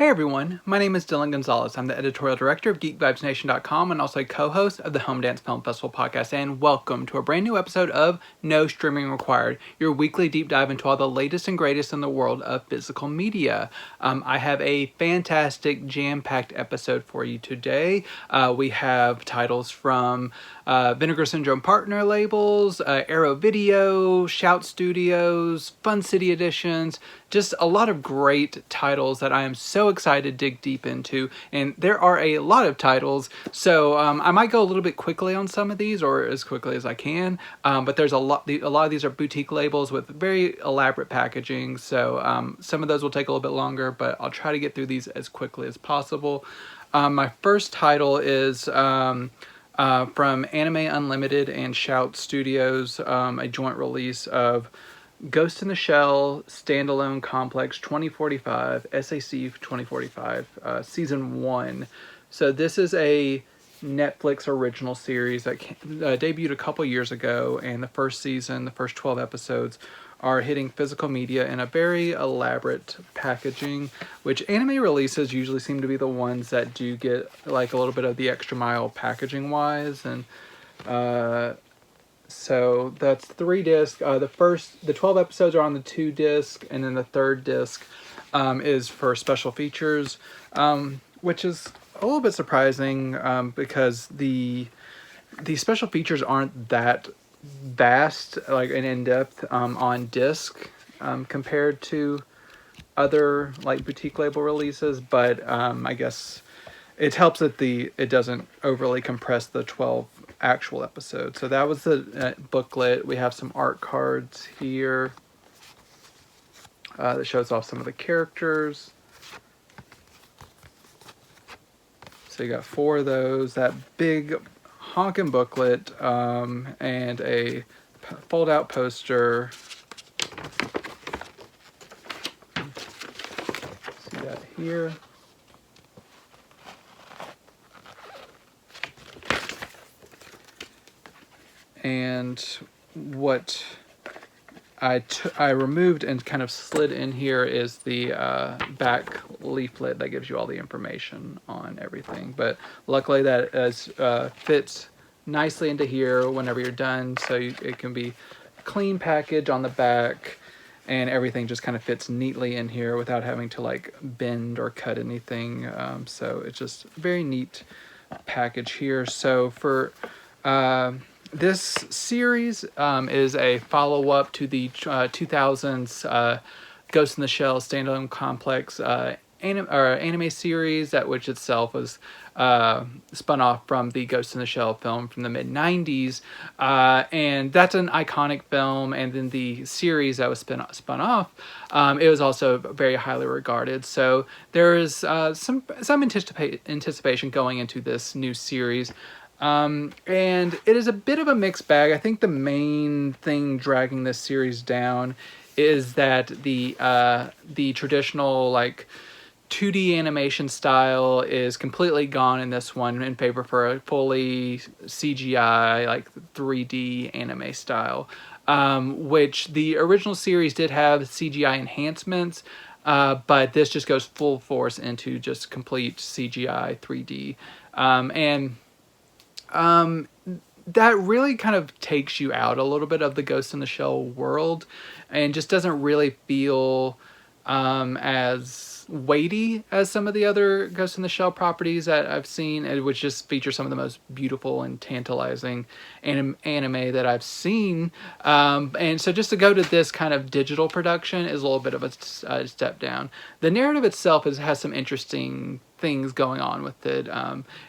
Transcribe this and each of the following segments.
Hey everyone, my name is Dillon Gonzalez. I'm the editorial director of GeekVibesNation.com and also a co-host of the Home Dance Film Festival podcast, and welcome to a brand new episode of No Streaming Required, your weekly deep dive into all the latest and greatest in the world of physical media. I have a fantastic jam-packed episode for you today. We have titles from Vinegar Syndrome partner labels, Arrow Video, Shout Studios, Fun City Editions, just a lot of great titles that I am so excited to dig deep into. And there are a lot of titles, so I might go a little bit quickly on some of these, or as quickly as I can. But there's a lot of these are boutique labels with very elaborate packaging, so some of those will take a little bit longer, but I'll try to get through these as quickly as possible. My first title is from Anime Unlimited and Shout Studios, a joint release of Ghost in the Shell Standalone Complex 2045, SAC 2045, Season 1. So this is a Netflix original series that debuted a couple years ago, and the first season, the first 12 episodes, are hitting physical media in a very elaborate packaging, which anime releases usually seem to be the ones that do get like a little bit of the extra mile packaging wise. And so that's 3 discs. The 12 episodes are on the 2 disc, and then the 3rd disc is for special features, which is a little bit surprising because the special features aren't that vast, like and in depth on disc compared to other like boutique label releases, but I guess it helps that it doesn't overly compress the 12 actual episodes. So that was the booklet. We have some art cards here that shows off some of the characters. So you got 4 of those, that big honkin' booklet, and a fold-out poster. See that here. And what I removed and kind of slid in here is the back leaflet that gives you all the information on everything. But luckily that fits nicely into here whenever you're done, so it can be clean package on the back, and everything just kind of fits neatly in here without having to like bend or cut anything. So it's just a very neat package here. So for this series is a follow-up to the 2000s Ghost in the Shell Standalone Complex anime series, that which itself was spun off from the Ghost in the Shell film from the mid-90s. And that's an iconic film, and then the series that was spun off, it was also very highly regarded. So there is some anticipation going into this new series. And it is a bit of a mixed bag. I think the main thing dragging this series down is that the traditional like 2D animation style is completely gone in this one in favor for a fully CGI like 3D anime style, which the original series did have CGI enhancements, but this just goes full force into just complete CGI 3D, and that really kind of takes you out a little bit of the Ghost in the Shell world and just doesn't really feel as weighty as some of the other Ghost in the Shell properties that I've seen, which just feature some of the most beautiful and tantalizing anime that I've seen. And so just to go to this kind of digital production is a little bit of a step down. The narrative itself has some interesting things going on with it.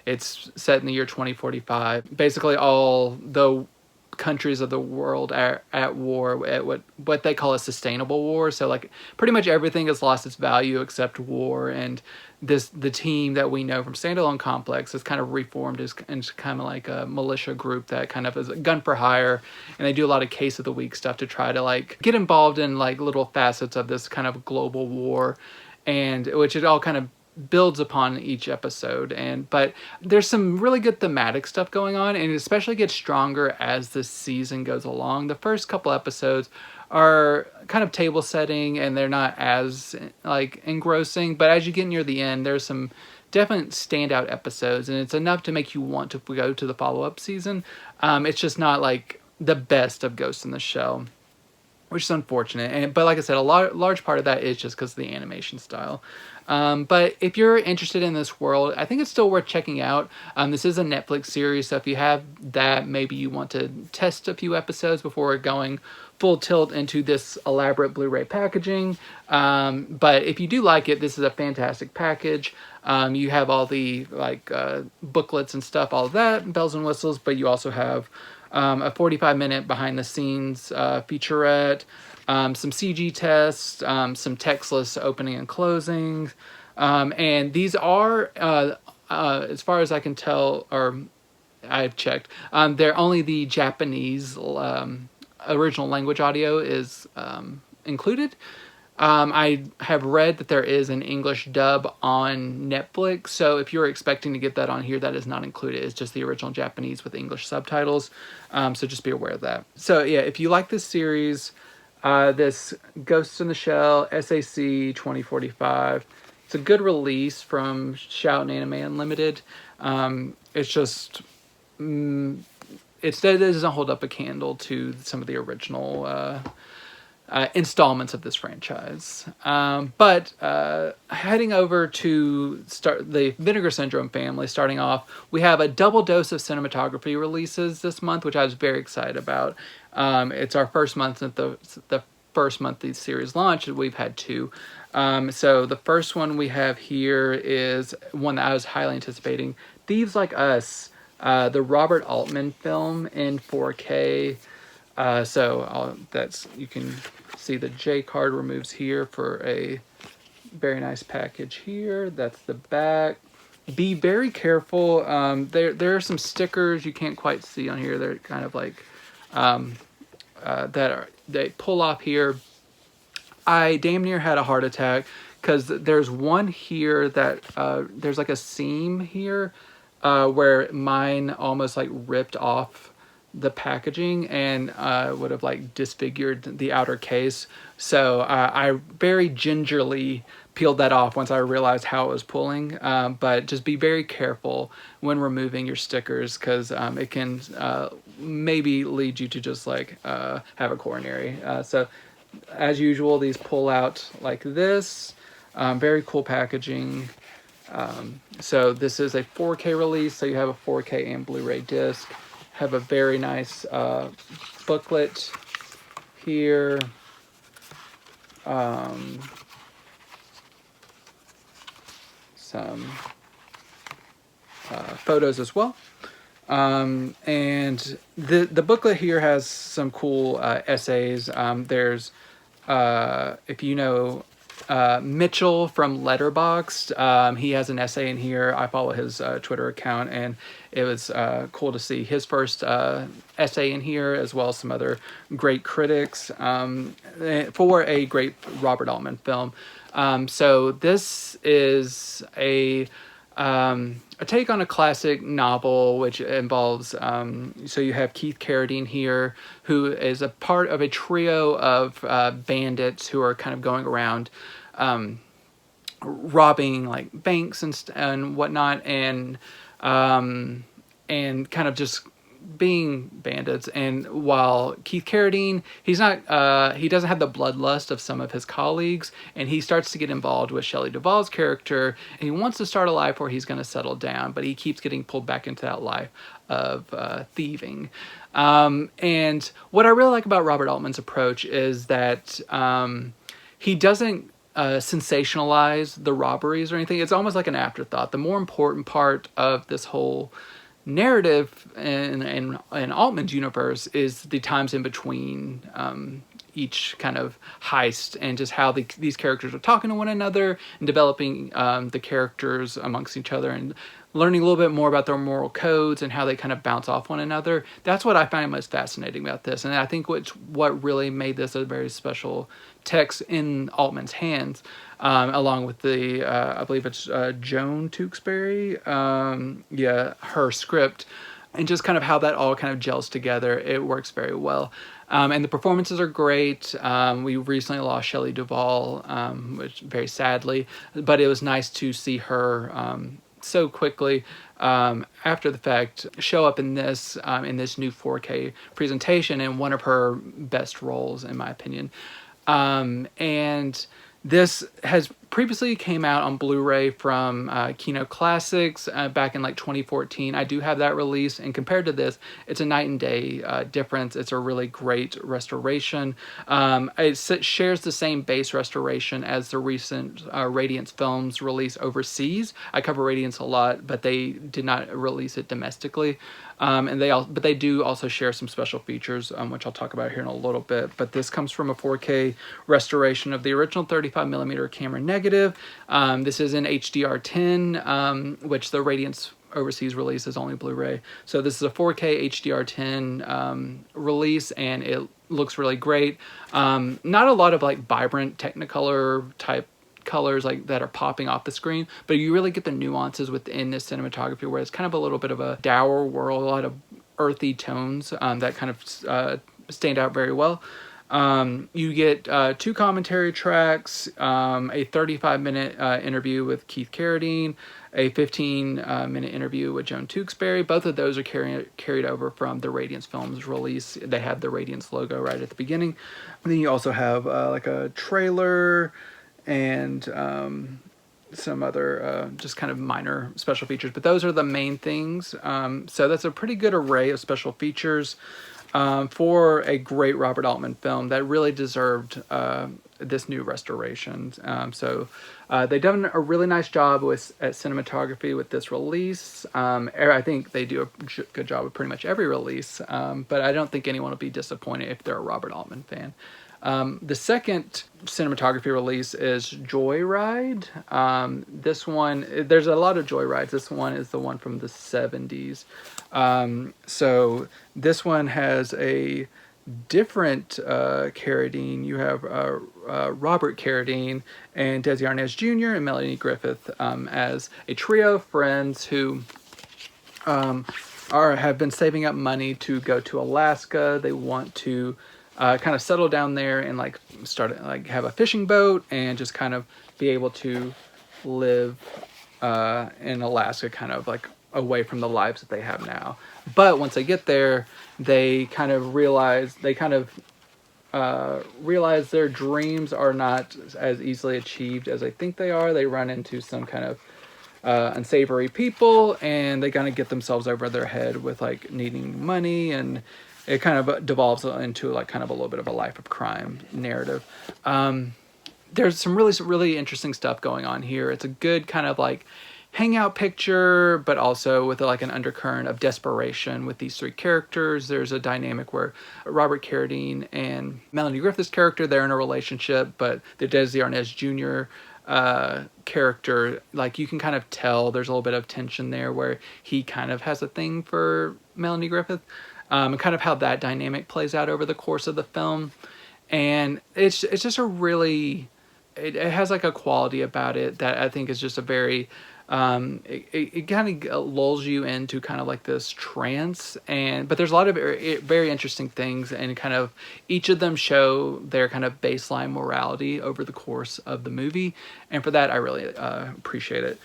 It's set in the year 2045. Basically all the countries of the world are at war, at what they call a sustainable war. So like pretty much everything has lost its value except war, and the team that we know from Standalone Complex is kind of reformed as kind of like a militia group that kind of is a gun for hire, and they do a lot of case of the week stuff to try to like get involved in like little facets of this kind of global war, and which it all kind of builds upon each episode. But there's some really good thematic stuff going on, and it especially gets stronger as the season goes along. The first couple episodes are kind of table setting, and they're not as like engrossing, but as you get near the end, there's some definite standout episodes, and it's enough to make you want to go to the follow-up season. It's just not like the best of Ghost in the Shell, which is unfortunate. But like I said, a large part of that is just because of the animation style. But if you're interested in this world, I think it's still worth checking out. This is a Netflix series, so if you have that, maybe you want to test a few episodes before going full tilt into this elaborate Blu-ray packaging. But if you do like it, this is a fantastic package. You have all the booklets and stuff, all of that, bells and whistles, but you also have a 45-minute behind-the-scenes featurette, some CG tests, some textless opening and closing. And these are, as far as I can tell, or I've checked, they're only the Japanese original language audio is included. I have read that there is an English dub on Netflix, so if you're expecting to get that on here, that is not included. It's just the original Japanese with English subtitles, so just be aware of that. So yeah, if you like this series, this Ghost in the Shell SAC 2045, it's a good release from Shout Anime Unlimited. It's just... it doesn't hold up a candle to some of the original installments of this franchise. But heading over to start the Vinegar Syndrome family, starting off, we have a double dose of cinematography releases this month, which I was very excited about. It's our first month since the first month the series launched. We've had two. So the first one we have here is one that I was highly anticipating, Thieves Like Us, the Robert Altman film in 4K. That's, you can see the J card removes here for a very nice package here. That's the back. Be very careful. There are some stickers you can't quite see on here. They're kind of like they pull off here. I damn near had a heart attack because there's one here that there's like a seam here where mine almost like ripped off the packaging and would have like disfigured the outer case. So I very gingerly peeled that off once I realized how it was pulling. But just be very careful when removing your stickers, because it can maybe lead you to just like have a coronary. So as usual, these pull out like this. Very cool packaging. So this is a 4K release, so you have a 4K and Blu-ray disc. Have a very nice booklet here. Some photos as well. And the booklet here has some cool essays. There's, if you know Mitchell from Letterboxd, he has an essay in here. I follow his Twitter account, and it was cool to see his first essay in here, as well as some other great critics for a great Robert Altman film. So this is a take on a classic novel, which involves, so you have Keith Carradine here, who is a part of a trio of bandits who are kind of going around robbing like banks and whatnot, and kind of just being bandits. And while Keith Carradine, he's not he doesn't have the bloodlust of some of his colleagues, and he starts to get involved with Shelley Duvall's character, and he wants to start a life where he's going to settle down, but he keeps getting pulled back into that life of thieving. And what I really like about Robert Altman's approach is that he doesn't sensationalize the robberies or anything. It's almost like an afterthought. The more important part of this whole narrative in Altman's universe is the times in between each kind of heist, and just how these characters are talking to one another and developing the characters amongst each other, and learning a little bit more about their moral codes and how they kind of bounce off one another. That's what I find most fascinating about this. And I think what really made this a very special text in Altman's hands, along with the, I believe it's Joan Tewksbury, her script, and just kind of how that all kind of gels together. It works very well. And the performances are great. We recently lost Shelley Duvall, which very sadly, but it was nice to see her so quickly after the fact show up in this new 4K presentation in one of her best roles, in my opinion. And this has previously came out on Blu-ray from Kino Classics back in like 2014. I do have that release, and compared to this, it's a night and day difference. It's a really great restoration. It shares the same base restoration as the recent Radiance Films release overseas. I cover Radiance a lot, but they did not release it domestically. But they do also share some special features, which I'll talk about here in a little bit. But this comes from a 4K restoration of the original 35mm camera negative. This is in HDR10, which the Radiance overseas release is only Blu-ray. So this is a 4K HDR10 release, and it looks really great. Not a lot of like vibrant Technicolor type colors like that are popping off the screen, but you really get the nuances within this cinematography, where it's kind of a little bit of a dour world, a lot of earthy tones that kind of stand out very well. You get 2 commentary tracks, a 35-minute interview with Keith Carradine, a 15-minute interview with Joan Tewksbury. Both of those are carried over from the Radiance Films release. They have the Radiance logo right at the beginning. And then you also have like a trailer and some other just kind of minor special features, but those are the main things. So that's a pretty good array of special features for a great Robert Altman film that really deserved this new restoration. So they've done a really nice job at cinematography with this release. I think they do a good job with pretty much every release, but I don't think anyone will be disappointed if they're a Robert Altman fan. The second cinematography release is Joyride. This one, there's a lot of Joyrides. This one is the one from the 70s. So this one has a different Carradine. You have Robert Carradine and Desi Arnaz Jr. and Melanie Griffith as a trio of friends who have been saving up money to go to Alaska. They want to kind of settle down there and like have a fishing boat and just kind of be able to live in Alaska, kind of like away from the lives that they have now. But once they get there, they kind of realize their dreams are not as easily achieved as they think they are. They run into some kind of unsavory people, and they kind of get themselves over their head with like needing money, and it kind of devolves into like kind of a little bit of a life of crime narrative. There's some really interesting stuff going on here. It's a good kind of like hangout picture, but also with like an undercurrent of desperation with these 3 characters. There's a dynamic where Robert Carradine and Melanie Griffith's character, they're in a relationship, but the Desi Arnaz Jr. Character, like you can kind of tell there's a little bit of tension there where he kind of has a thing for Melanie Griffith. And kind of how that dynamic plays out over the course of the film. And it's just a really, it has like a quality about it that I think is just a very, it kind of lulls you into kind of like this trance, but there's a lot of very interesting things, and kind of each of them show their kind of baseline morality over the course of the movie. And for that, I really appreciate it.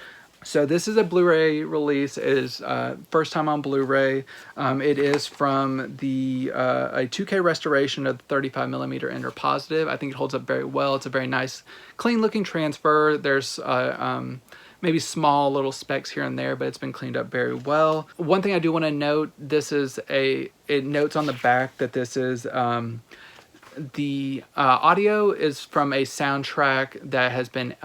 So this is a Blu-ray release. It is first time on Blu-ray. It is from the a 2K restoration of the 35mm Enter Positive. I think it holds up very well. It's a very nice, clean-looking transfer. There's maybe small little specks here and there, but it's been cleaned up very well. One thing I do want to note: it notes on the back that this is. The audio is from a soundtrack that has been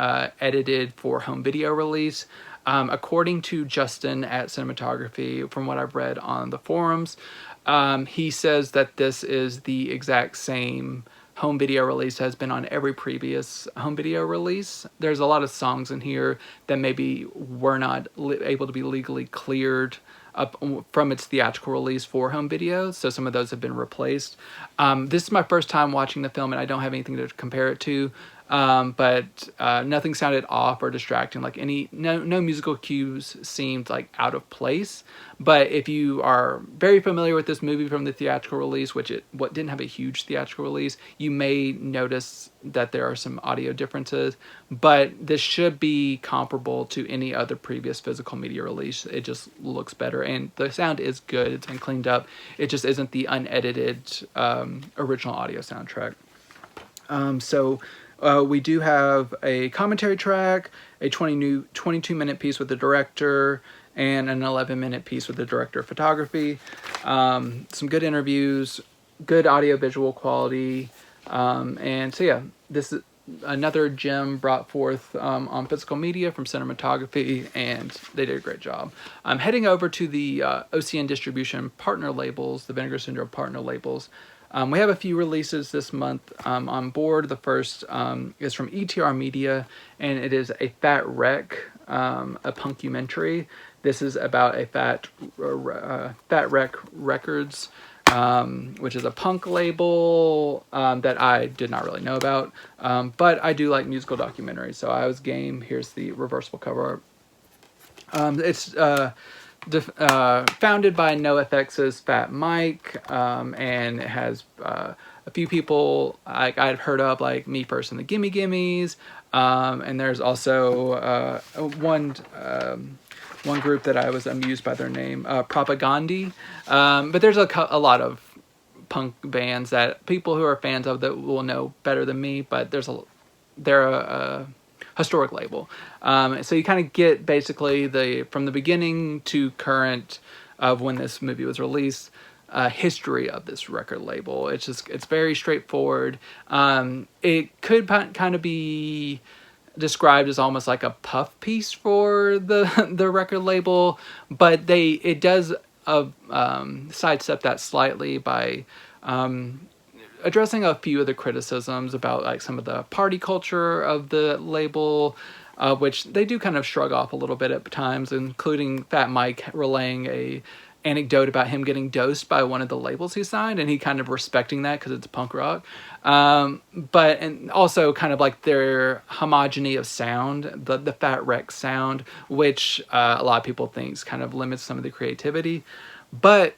edited for home video release. According to Justin at Cinematographe, from what I've read on the forums, he says that this is the exact same home video release has been on every previous home video release. There's a lot of songs in here that maybe were not able to be legally cleared up from its theatrical release for home video, so some of those have been replaced. This is my first time watching the film, and I don't have anything to compare it to, but nothing sounded off or distracting. Like no musical cues seemed like out of place. But if you are very familiar with this movie from the theatrical release, which didn't have a huge theatrical release, you may notice that there are some audio differences. But this should be comparable to any other previous physical media release. It just looks better, and the sound is good. It's been cleaned up. It just isn't the unedited original audio soundtrack. We do have a commentary track, a 22-minute piece with the director, and an 11-minute piece with the director of photography. Some good interviews, good audio-visual quality. And so yeah, this is another gem brought forth on physical media from Cinematographe, and they did a great job. I'm heading over to the OCN distribution partner labels, the Vinegar Syndrome partner labels. We have a few releases this month on board. The first is from ETR Media, and it is a Fat Wreck, a Punk-U-mentary. This is about a Fat Wreck Records, which is a punk label that I did not really know about, but I do like musical documentaries, so I was game. Here's the reversible cover art. It's founded by NoFX's Fat Mike, and it has a few people I'd heard of, like Me First and the Gimme Gimmes, and there's also one group that I was amused by their name, Propagandhi. But there's a lot of punk bands that people who are fans of that will know better than me, but they're a historic label. So you kind of get basically from the beginning to current of when this movie was released, history of this record label. It's very straightforward. It could kind of be described as almost like a puff piece for the record label, but it does sidestep that slightly by addressing a few of the criticisms about like some of the party culture of the label, which they do kind of shrug off a little bit at times, including Fat Mike relaying a anecdote about him getting dosed by one of the labels he signed, and he kind of respecting that because it's punk rock. And also kind of like their homogeny of sound, the Fat Wreck sound, which a lot of people think kind of limits some of the creativity. But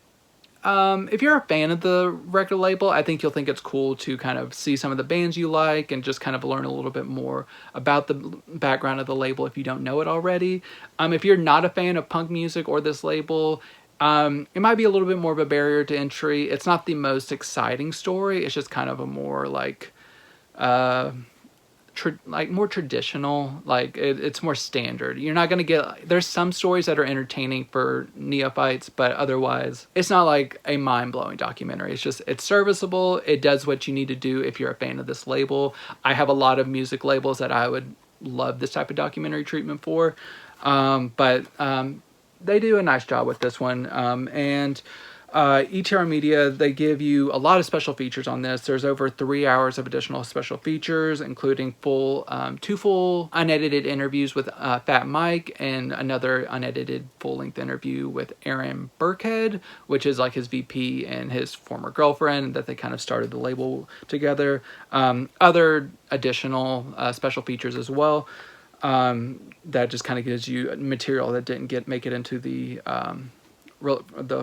if you're a fan of the record label, I think you'll think it's cool to kind of see some of the bands you like and just kind of learn a little bit more about the background of the label if you don't know it already. If you're not a fan of punk music or this label, it might be a little bit more of a barrier to entry. It's not the most exciting story. It's just kind of a more like more traditional. Like it's more standard. You're not gonna get. There's some stories that are entertaining for neophytes, but otherwise, it's not like a mind-blowing documentary. It's serviceable. It does what you need to do if you're a fan of this label. I have a lot of music labels that I would love this type of documentary treatment for, but they do a nice job with this one. And ETR Media, they give you a lot of special features on this. There's over 3 hours of additional special features, including two full unedited interviews with Fat Mike, and another unedited full-length interview with Aaron Burkhead, which is like his VP and his former girlfriend that they kind of started the label together. Other additional special features as well. That just kind of gives you material that didn't make it into the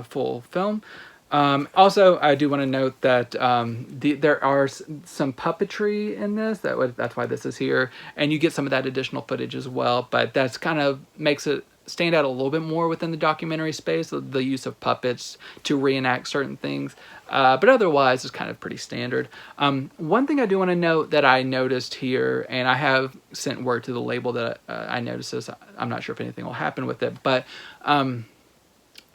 full film. Also, I do want to note that there are some puppetry in this. That's why this is here, and you get some of that additional footage as well. But that's kind of makes it stand out a little bit more within the documentary space, the use of puppets to reenact certain things. But otherwise, it's kind of pretty standard. One thing I do want to note that I noticed here, and I have sent word to the label that I noticed this. I'm not sure if anything will happen with it, but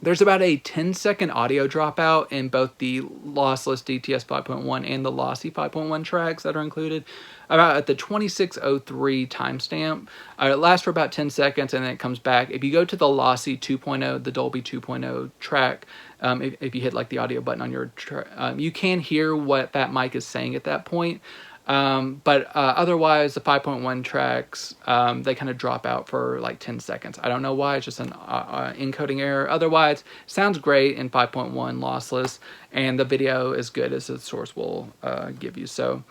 there's about a 10-second audio dropout in both the lossless DTS 5.1 and the lossy 5.1 tracks that are included, about at the 26:03 timestamp. It lasts for about 10 seconds and then it comes back. If you go to the lossy 2.0, the Dolby 2.0 track, if you hit like the audio button on your you can hear what that mic is saying at that point. But otherwise, the 5.1 tracks, they kind of drop out for like 10 seconds. I don't know why. It's just an encoding error. Otherwise, sounds great in 5.1 lossless, and the video is good as the source will give you. So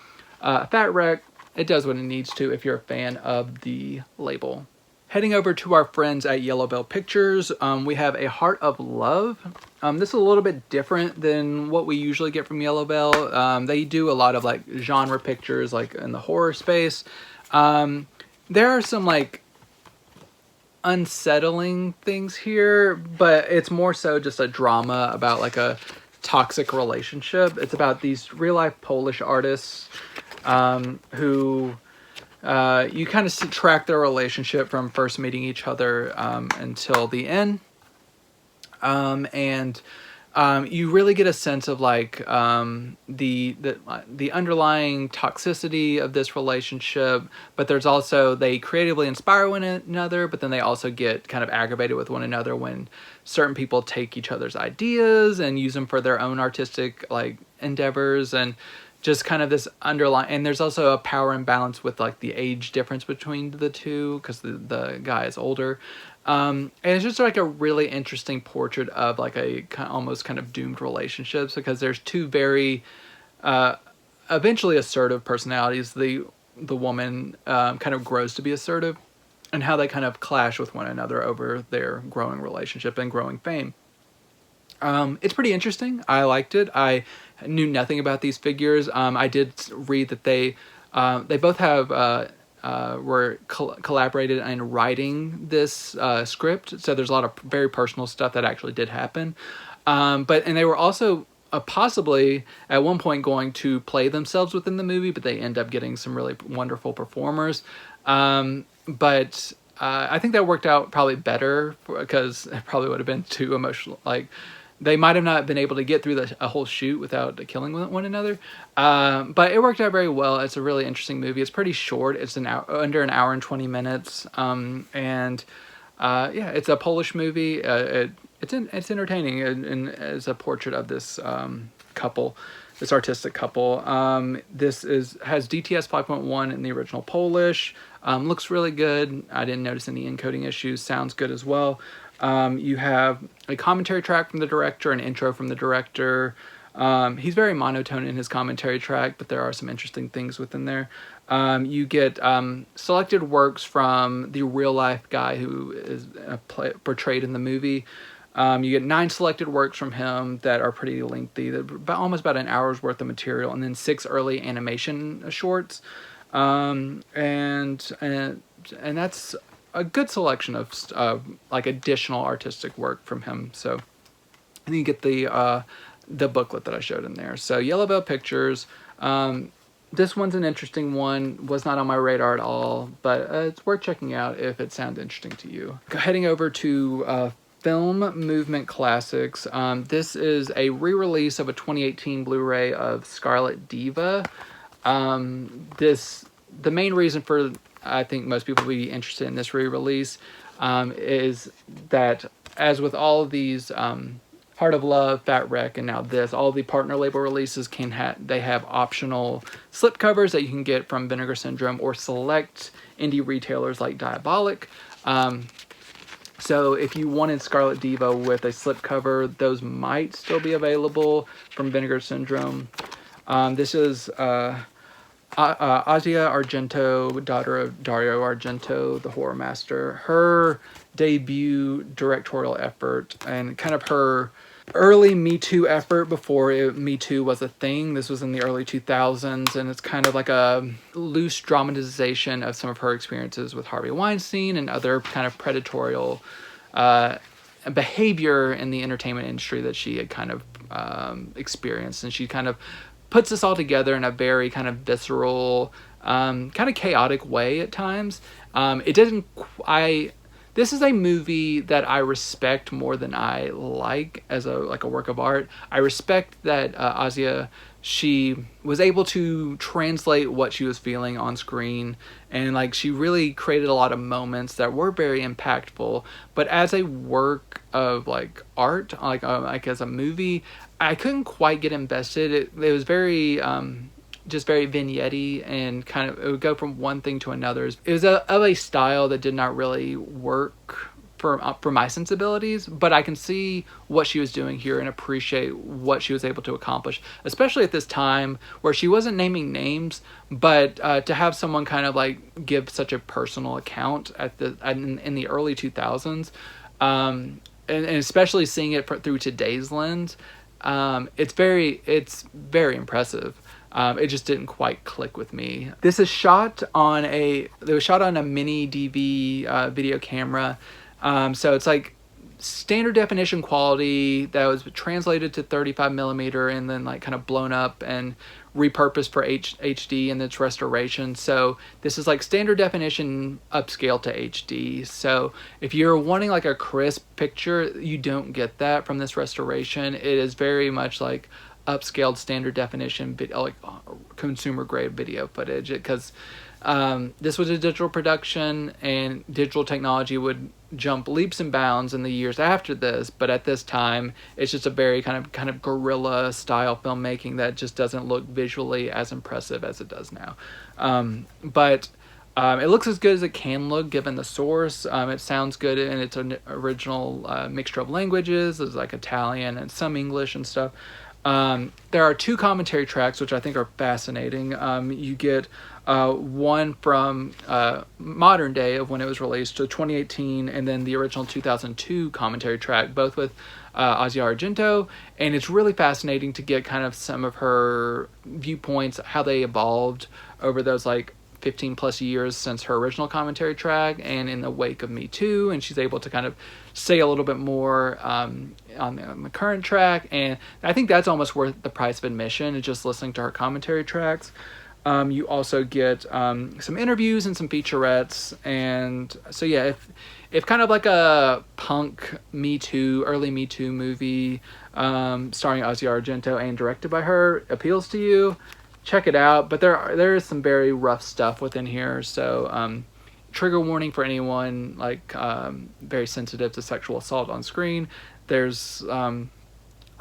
Fat Wreck, it does what it needs to if you're a fan of the label. Heading over to our friends at Yellow Bell Pictures, we have A Heart of Love. This is a little bit different than what we usually get from Yellow Bell. They do a lot of like genre pictures, like in the horror space. There are some like unsettling things here, but it's more so just a drama about like a toxic relationship. It's about these real life Polish artists who you kind of track their relationship from first meeting each other until the end. And you really get a sense of like the underlying toxicity of this relationship, but there's also, they creatively inspire one another, but then they also get kind of aggravated with one another when certain people take each other's ideas and use them for their own artistic like endeavors, and just kind of this underlying, and there's also a power imbalance with like the age difference between the two, because the guy is older. And it's just like a really interesting portrait of like a almost kind of doomed relationships, because there's two very eventually assertive personalities. The woman kind of grows to be assertive, and how they kind of clash with one another over their growing relationship and growing fame. It's pretty interesting. I liked it. I knew nothing about these figures. I did read that they both have were collaborated in writing this script. So there's a lot of very personal stuff that actually did happen. And they were also possibly at one point going to play themselves within the movie, but they end up getting some really wonderful performers. But I think that worked out probably better, because it probably would have been too emotional. Like, they might have not been able to get through a whole shoot without killing one another. But it worked out very well. It's a really interesting movie. It's pretty short. It's under an hour and 20 minutes. Yeah, it's a Polish movie. It's entertaining, and it's a portrait of this couple, this artistic couple. This has DTS 5.1 in the original Polish. Looks really good. I didn't notice any encoding issues. Sounds good as well. You have a commentary track from the director, an intro from the director. He's very monotone in his commentary track, but there are some interesting things within there. You get selected works from the real life guy who is portrayed in the movie. You get 9 selected works from him that are pretty lengthy, almost about an hour's worth of material, and then 6 early animation shorts. And that's a good selection of like additional artistic work from him. So, and then you get the booklet that I showed in there. So Yellow Bell Pictures. This one's an interesting one. Was not on my radar at all, but it's worth checking out if it sounds interesting to you. Heading over to Film Movement Classics. This is a re-release of a 2018 Blu-ray of Scarlet Diva. The main reason for, I think most people will be interested in this re-release is that, as with all of these Heart of Love, Fat Wreck, and now this, all the partner label releases they have optional slipcovers that you can get from Vinegar Syndrome or select indie retailers like Diabolic. So if you wanted Scarlet Diva with a slipcover, those might still be available from Vinegar Syndrome. This is Asia Argento, daughter of Dario Argento, the horror master. Her debut directorial effort, and kind of her early Me Too effort before Me Too was a thing. This was in the early 2000s, and it's kind of like a loose dramatization of some of her experiences with Harvey Weinstein and other kind of predatorial behavior in the entertainment industry that she had kind of experienced. And she kind of puts this all together in a very kind of visceral, kind of chaotic way at times. This is a movie that I respect more than I like as a work of art. I respect that Asia she was able to translate what she was feeling on screen, and like she really created a lot of moments that were very impactful. But as a work of like art, like as a movie, I couldn't quite get invested. It was very just very vignette-y, and kind of it would go from one thing to another. It was of a style that did not really work for my sensibilities, but I can see what she was doing here and appreciate what she was able to accomplish, especially at this time where she wasn't naming names, but to have someone kind of like give such a personal account in the early 2000s, and especially seeing it through today's lens, it's very impressive. It just didn't quite click with me. It was shot on a mini DV video camera. So it's like standard definition quality that was translated to 35 millimeter and then like kind of blown up and repurposed for HD in its restoration. So this is like standard definition upscale to HD. So if you're wanting like a crisp picture, you don't get that from this restoration. It is very much like upscaled standard definition, like consumer grade video footage, because this was a digital production, and digital technology would jump leaps and bounds in the years after this, but at this time it's just a very kind of guerrilla style filmmaking that just doesn't look visually as impressive as it does now. But it looks as good as it can look given the source. It sounds good in its original mixture of languages. It's like Italian and some English and stuff. There are 2 commentary tracks which I think are fascinating. You get one from modern day of when it was released to 2018, and then the original 2002 commentary track, both with Asia Argento, and it's really fascinating to get kind of some of her viewpoints, how they evolved over those like 15 plus years since her original commentary track and in the wake of Me Too, and she's able to kind of say a little bit more on the current track, and I think that's almost worth the price of admission, is just listening to her commentary tracks. You also get some interviews and some featurettes, and so yeah, if kind of like a punk early Me Too movie starring Asia Argento and directed by her appeals to you, check it out. But there is some very rough stuff within here, so trigger warning for anyone like very sensitive to sexual assault on screen. There's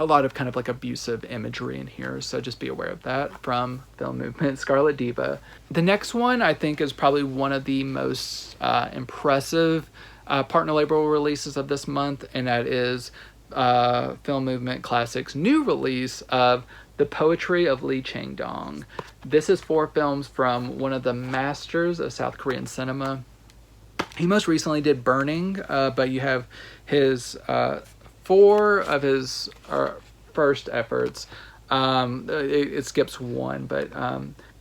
a lot of kind of like abusive imagery in here, so just be aware of that. From Film Movement, Scarlet Diva. The next one I think is probably one of the most impressive partner label releases of this month, and that is Film Movement Classics' new release of The Poetry of Lee Chang-Dong. This is 4 films from one of the masters of South Korean cinema. He most recently did Burning, but you have his 4 of his first efforts. It skips 1, but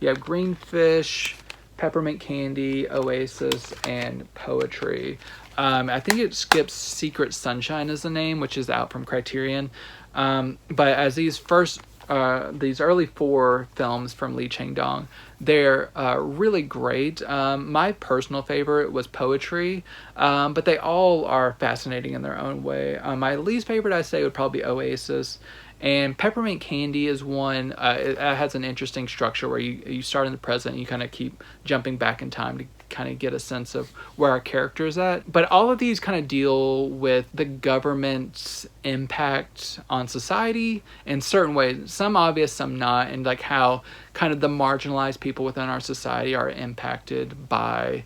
you have Greenfish, Peppermint Candy, Oasis, and Poetry. I think it skips Secret Sunshine as the name, which is out from Criterion. But as these early 4 films from Lee Chang-Dong, they're really great. My personal favorite was Poetry, but they all are fascinating in their own way. My least favorite, I say, would probably be Oasis. And Peppermint Candy is one, it has an interesting structure where you start in the present and you kind of keep jumping back in time to kind of get a sense of where our character is at. But all of these kind of deal with the government's impact on society in certain ways, some obvious, some not, and like how kind of the marginalized people within our society are impacted by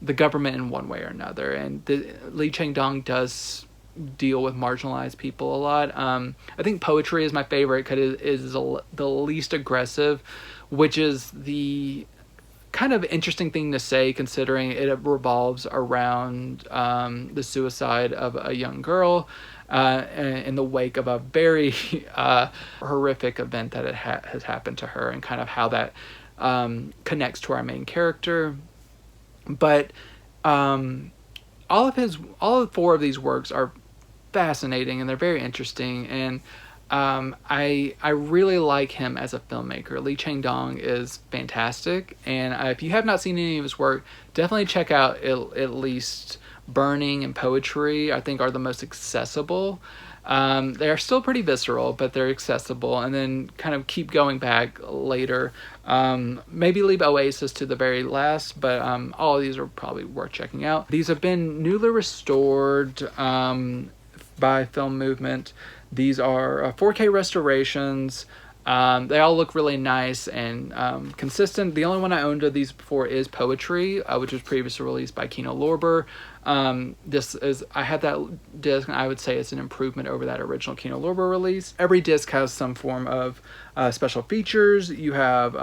the government in one way or another. And Lee Chang-Dong does deal with marginalized people a lot. I think Poetry is my favorite because it is the least aggressive, which is the kind of interesting thing to say considering it revolves around the suicide of a young girl in the wake of a very horrific event that has happened to her, and kind of how that connects to our main character. But all of 4 of these works are fascinating and they're very interesting, and I really like him as a filmmaker. Lee Chang-Dong is fantastic, and if you have not seen any of his work, definitely check out at least Burning and Poetry. I think are the most accessible. They're still pretty visceral, but they're accessible, and then kind of keep going back later. Maybe leave Oasis to the very last, but all of these are probably worth checking out. These have been newly restored by Film Movement. These are 4K restorations. They all look really nice and consistent. The only one I owned of these before is Poetry, which was previously released by Kino Lorber. I had that disc, and I would say it's an improvement over that original Kino Lorber release. Every disc has some form of special features. You have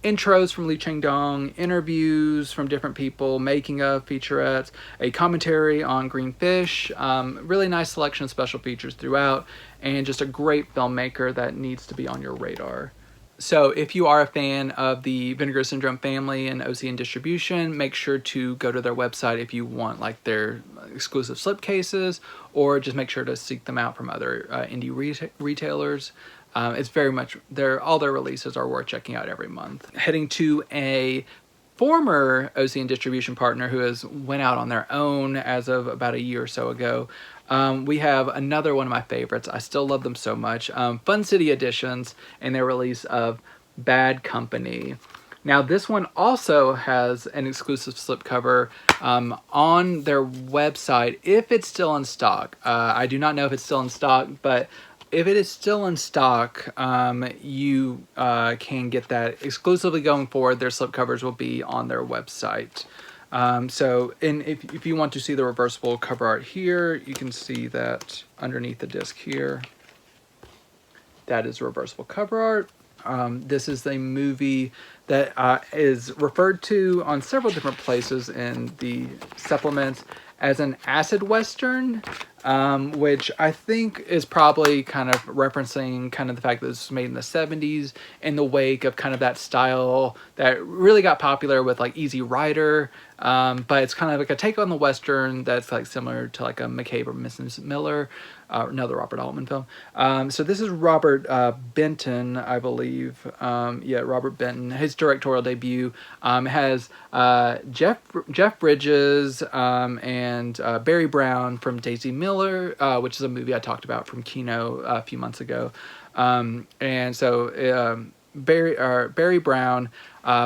intros from Lee Chang-Dong, interviews from different people, making of featurettes, a commentary on Green Fish, really nice selection of special features throughout, and just a great filmmaker that needs to be on your radar. So if you are a fan of the Vinegar Syndrome family and OCN distribution, make sure to go to their website if you want like their exclusive slipcases, or just make sure to seek them out from other indie retailers. It's very much, all their releases are worth checking out every month. Heading to a former OCN distribution partner who has went out on their own as of about a year or so ago. We have another one of my favorites. I still love them so much. Fun City Editions and their release of Bad Company. Now this one also has an exclusive slipcover on their website if it's still in stock. I do not know if it's still in stock, but if it is still in stock, you can get that exclusively going forward. Their slipcovers will be on their website. If you want to see the reversible cover art here, you can see that underneath the disc here. That is reversible cover art. This is a movie that is referred to on several different places in the supplements as an acid western, which I think is probably kind of referencing kind of the fact that this was made in the 70s in the wake of kind of that style that really got popular with like Easy Rider, but it's kind of like a take on the western that's like similar to like a McCabe or Mrs. Miller, another Robert Altman film. So this is Robert Benton, I believe. Robert Benton. His directorial debut has Jeff Bridges and Barry Brown from Daisy Miller, which is a movie I talked about from Kino a few months ago. Barry Brown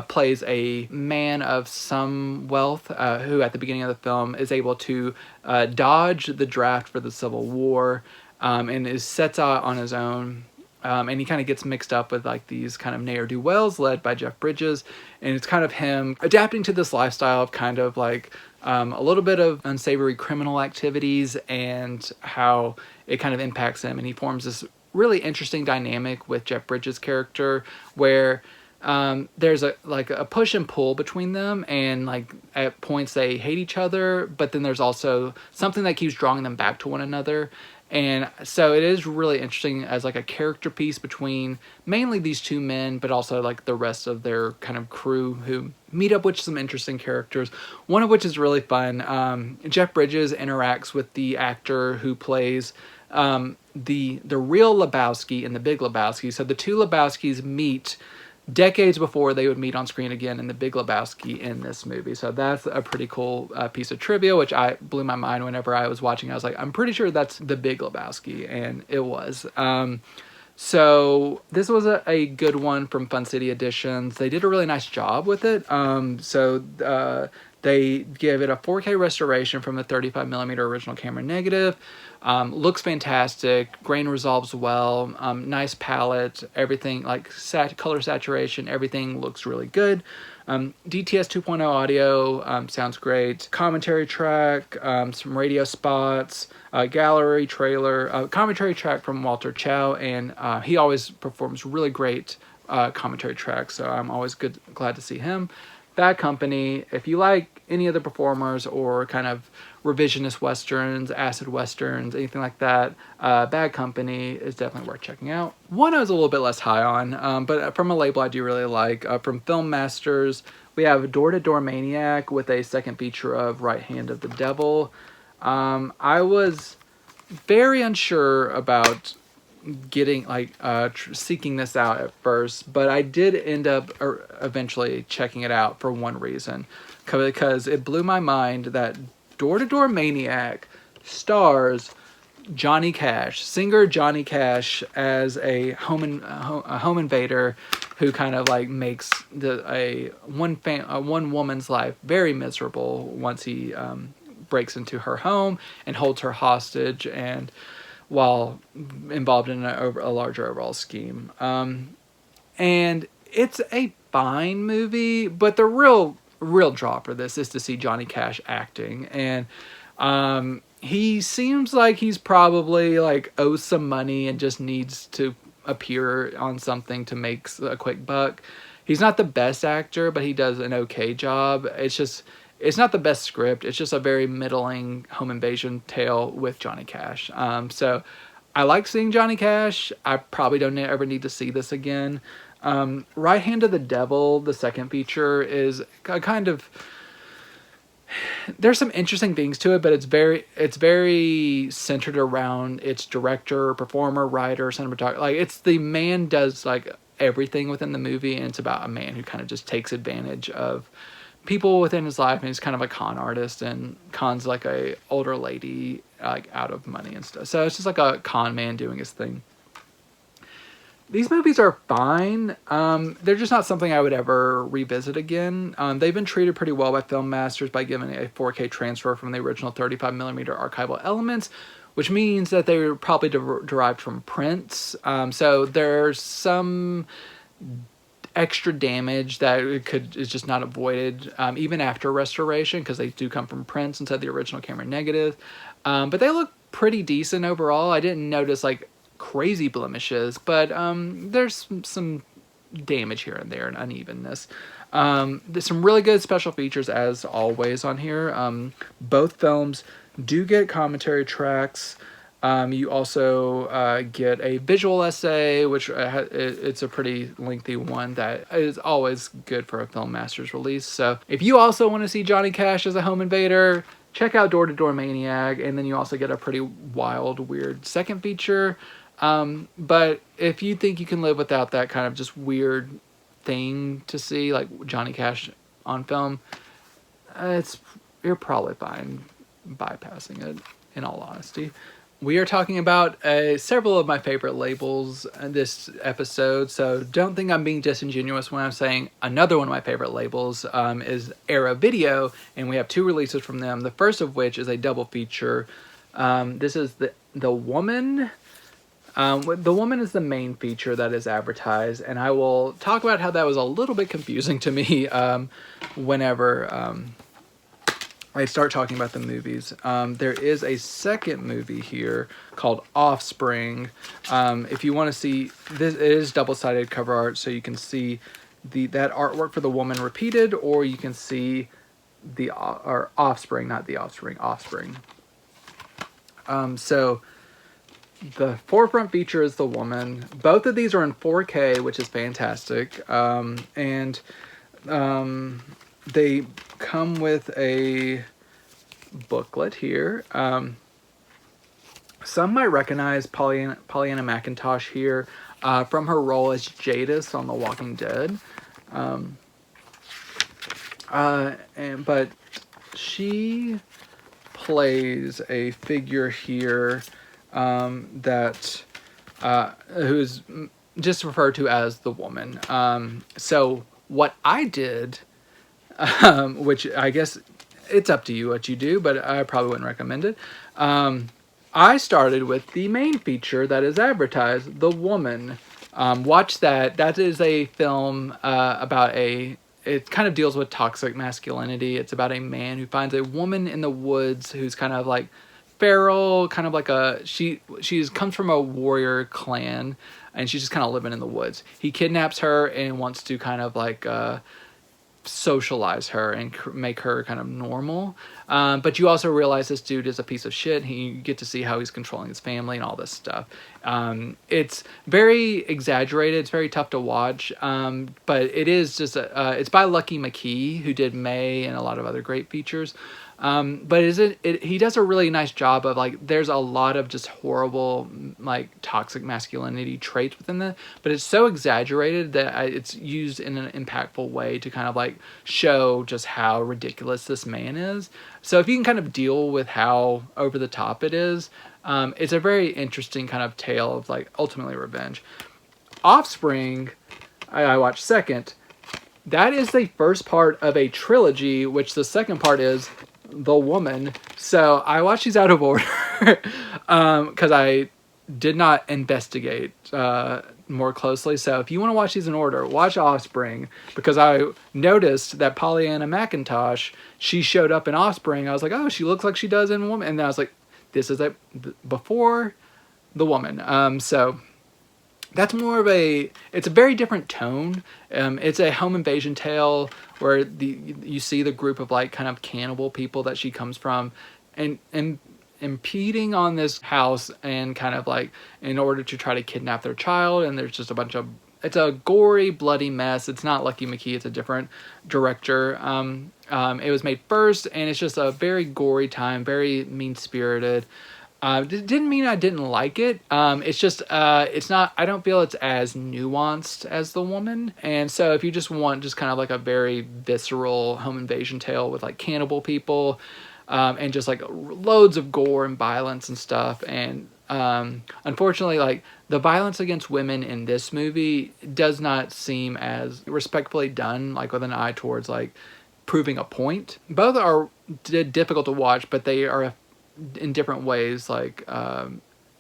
plays a man of some wealth who at the beginning of the film is able to dodge the draft for the Civil War and sets out on his own. And he kind of gets mixed up with like these kind of ne'er-do-wells led by Jeff Bridges. And it's kind of him adapting to this lifestyle of kind of like a little bit of unsavory criminal activities and how it kind of impacts him. And he forms this really interesting dynamic with Jeff Bridges' character where there's a push and pull between them, and like at points they hate each other, but then there's also something that keeps drawing them back to one another. And so it is really interesting as like a character piece between mainly these two men, but also like the rest of their kind of crew who meet up with some interesting characters. One of which is really fun. Jeff Bridges interacts with the actor who plays the real Lebowski in The Big Lebowski. So the two Lebowskis meet decades before they would meet on screen again in The Big Lebowski in this movie. So that's a pretty cool piece of trivia, which I blew my mind whenever I was watching. I was like, I'm pretty sure that's The Big Lebowski, and it was. So this was a good one from Fun City Editions. They did a really nice job with it. They gave it a 4K restoration from the 35mm original camera negative. Looks fantastic, grain resolves well, nice palette, everything like color saturation, everything looks really good. DTS 2.0 audio sounds great. Commentary track, some radio spots, gallery trailer, commentary track from Walter Chow, and he always performs really great commentary tracks, so I'm always glad to see him. Bad Company, if you like any of the performers or kind of revisionist westerns, acid westerns, anything like that, Bad Company is definitely worth checking out. One I was a little bit less high on, but from a label I do really like. From Film Masters, we have Door to Door Maniac with a second feature of Right Hand of the Devil. I was very unsure about getting seeking this out at first, but I did end up eventually checking it out for one reason, because it blew my mind that Door to Door Maniac stars Johnny Cash, singer Johnny Cash, as a home invader who kind of like makes one woman's life very miserable once he breaks into her home and holds her hostage, and while involved in a larger overall scheme. And it's a fine movie, but the real draw for this is to see Johnny Cash acting. And he seems like he's probably like owes some money and just needs to appear on something to make a quick buck. He's not the best actor, but he does an okay job. It's not the best script. It's just a very middling home invasion tale with Johnny Cash. So I like seeing Johnny Cash. I probably don't ever need to see this again. Right Hand of the Devil, the second feature, is a kind of... There's some interesting things to it, but it's very centered around its director, performer, writer, cinematographer. Like, it's the man does like everything within the movie, and it's about a man who kind of just takes advantage of people within his life, and he's kind of a con artist and cons like a older lady like out of money and stuff. So it's just like a con man doing his thing. These movies are fine. They're just not something I would ever revisit again. They've been treated pretty well by film masters by giving a 4K transfer from the original 35mm archival elements, which means that they were probably derived from prints. So there's some extra damage that is just not avoided, even after restoration, because they do come from prints instead of the original camera negative. But they look pretty decent overall. I didn't notice like crazy blemishes, but there's some damage here and there and unevenness. There's some really good special features as always on here. Both films do get commentary tracks. You also get a visual essay, which it's a pretty lengthy one that is always good for a film master's release. So if you also want to see Johnny Cash as a home invader, check out Door to Door Maniac, and then you also get a pretty wild, weird second feature. But if you think you can live without that kind of just weird thing to see, like Johnny Cash on film, you're probably fine bypassing it, in all honesty. We are talking about several of my favorite labels in this episode, so don't think I'm being disingenuous when I'm saying another one of my favorite labels is Era Video, and we have two releases from them, the first of which is a double feature. This is The Woman. The Woman is the main feature that is advertised, and I will talk about how that was a little bit confusing to me whenever I start talking about the movies. There is a second movie here called Offspring. If you want to see this, it is double-sided cover art, so you can see that artwork for The Woman repeated, or you can see or Offspring, not The Offspring, Offspring. So the forefront feature is The Woman. Both of these are in 4K, which is fantastic. And they come with a booklet here. Some might recognize Pollyanna McIntosh here from her role as Jadis on The Walking Dead. But she plays a figure here that who's just referred to as the Woman. So what I did, which I guess it's up to you what you do, but I probably wouldn't recommend it. I started with the main feature that is advertised, The Woman. Watch that. That is a film about it kind of deals with toxic masculinity. It's about a man who finds a woman in the woods who's kind of like feral, kind of like she comes from a warrior clan, and she's just kind of living in the woods. He kidnaps her and wants to kind of like socialize her and make her kind of normal. But you also realize this dude is a piece of shit. You get to see how he's controlling his family and all this stuff. It's very exaggerated. It's very tough to watch. But it is just it's by Lucky McKee, who did May and a lot of other great features. But he does a really nice job of like, there's a lot of just horrible like toxic masculinity traits within the, but it's so exaggerated that it's used in an impactful way to kind of like show just how ridiculous this man is. So if you can kind of deal with how over the top it is, it's a very interesting kind of tale of like ultimately revenge. Offspring, I watched second. That is the first part of a trilogy, which the second part is The Woman. So I watched these out of order because I did not investigate more closely. So if you want to watch these in order, watch Offspring, because I noticed that Pollyanna McIntosh, she showed up in Offspring. I was like, oh, she looks like she does in Woman. And then I was like, this is before The Woman. So that's more of it's a very different tone. It's a home invasion tale where you see the group of like kind of cannibal people that she comes from and impeding on this house and kind of like in order to try to kidnap their child. And there's just it's a gory, bloody mess. It's not Lucky McKee. It's a different director. It was made first, and it's just a very gory time, very mean-spirited. Didn't mean I didn't like it. It's just, it's not, I don't feel it's as nuanced as The Woman. And so if you just want just kind of like a very visceral home invasion tale with like cannibal people, and just like loads of gore and violence and stuff. And, unfortunately, like the violence against women in this movie does not seem as respectfully done, like with an eye towards like proving a point. Both are difficult to watch, but they are in different ways, like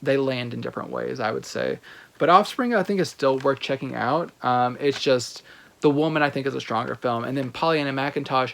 they land in different ways, I would say. But Offspring, I think, is still worth checking out. It's just The Woman, I think, is a stronger film. And then Pollyanna McIntosh,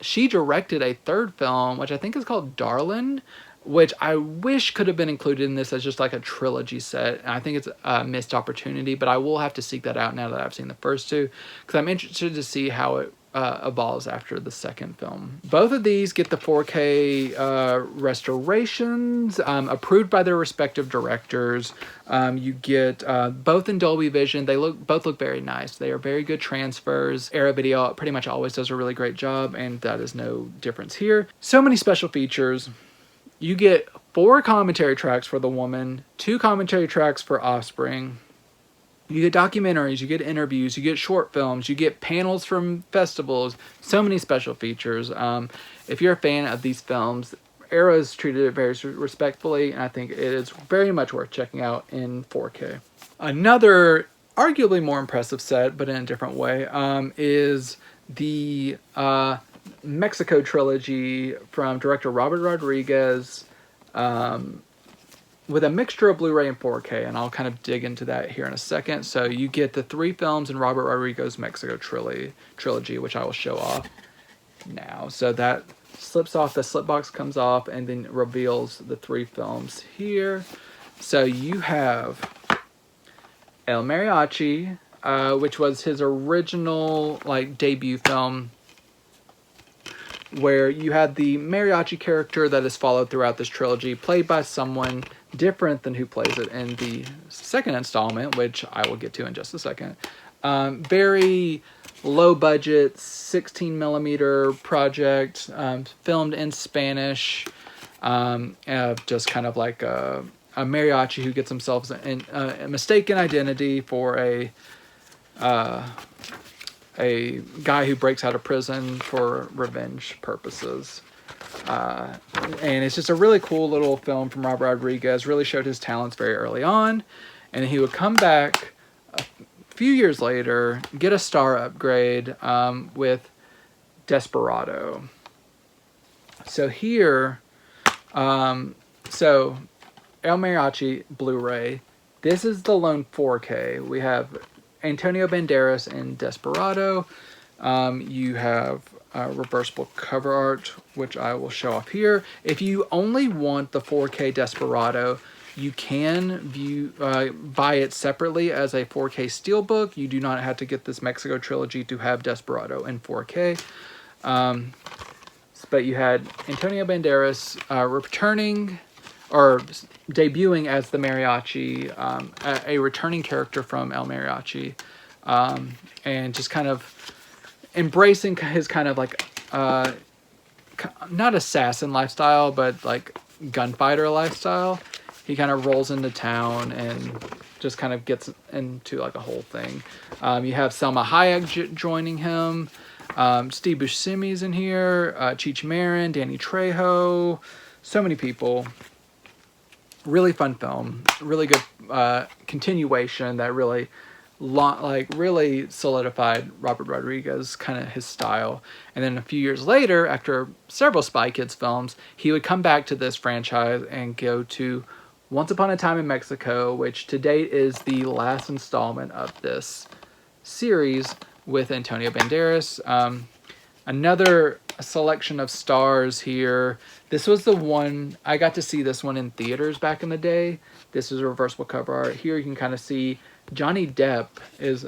she directed a third film, which I think is called Darlin', which I wish could have been included in this as just like a trilogy set. And I think it's a missed opportunity, but I will have to seek that out now that I've seen the first two, because I'm interested to see how it evolves after the second film. Both of these get the 4K restorations approved by their respective directors. You get both in Dolby Vision. They both look very nice. They are very good transfers. Era Video pretty much always does a really great job, and that is no difference here. So many special features. You get 4 commentary tracks for The Woman, 2 commentary tracks for Offspring. You get documentaries, you get interviews, you get short films, you get panels from festivals, so many special features. If you're a fan of these films, Era's treated it very respectfully, and I think it is very much worth checking out in 4K. Another arguably more impressive set, but in a different way, is the Mexico Trilogy from director Robert Rodriguez, with a mixture of Blu-ray and 4K, and I'll kind of dig into that here in a second. So you get the 3 films in Robert Rodriguez's Mexico Trilogy, which I will show off now. So that slips off, the slip box comes off, and then reveals the 3 films here. So you have El Mariachi, which was his original like debut film, where you had the mariachi character that is followed throughout this trilogy, played by someone different than who plays it in the second installment, which I will get to in just a second. Very low budget, 16 millimeter project, filmed in Spanish, just kind of like a mariachi who gets himself a mistaken identity for a guy who breaks out of prison for revenge purposes. And it's just a really cool little film from Robert Rodriguez. Really showed his talents very early on. And he would come back a few years later, get a star upgrade with Desperado. So here, so El Mariachi Blu-ray. This is the lone 4K. We have Antonio Banderas in Desperado. You have reversible cover art, which I will show off here. If you only want the 4K Desperado, you can buy it separately as a 4K steelbook. You do not have to get this Mexico Trilogy to have Desperado in 4K. But you had Antonio Banderas returning or debuting as the mariachi, a returning character from El Mariachi, and just kind of embracing his kind of like kind not assassin lifestyle, but like gunfighter lifestyle. He kind of rolls into town and just kind of gets into like a whole thing. You have Selma Hayek joining him. Steve Buscemi's in here. Cheech Marin, Danny Trejo. So many people. Really fun film. Really good continuation that really really solidified Robert Rodriguez, kind of his style. And then a few years later, after several Spy Kids films, he would come back to this franchise and go to Once Upon a Time in Mexico, which to date is the last installment of this series with Antonio Banderas. Another selection of stars here. This was the one, I got to see this one in theaters back in the day. This is a reversible cover art. Here you can kind of see Johnny Depp is,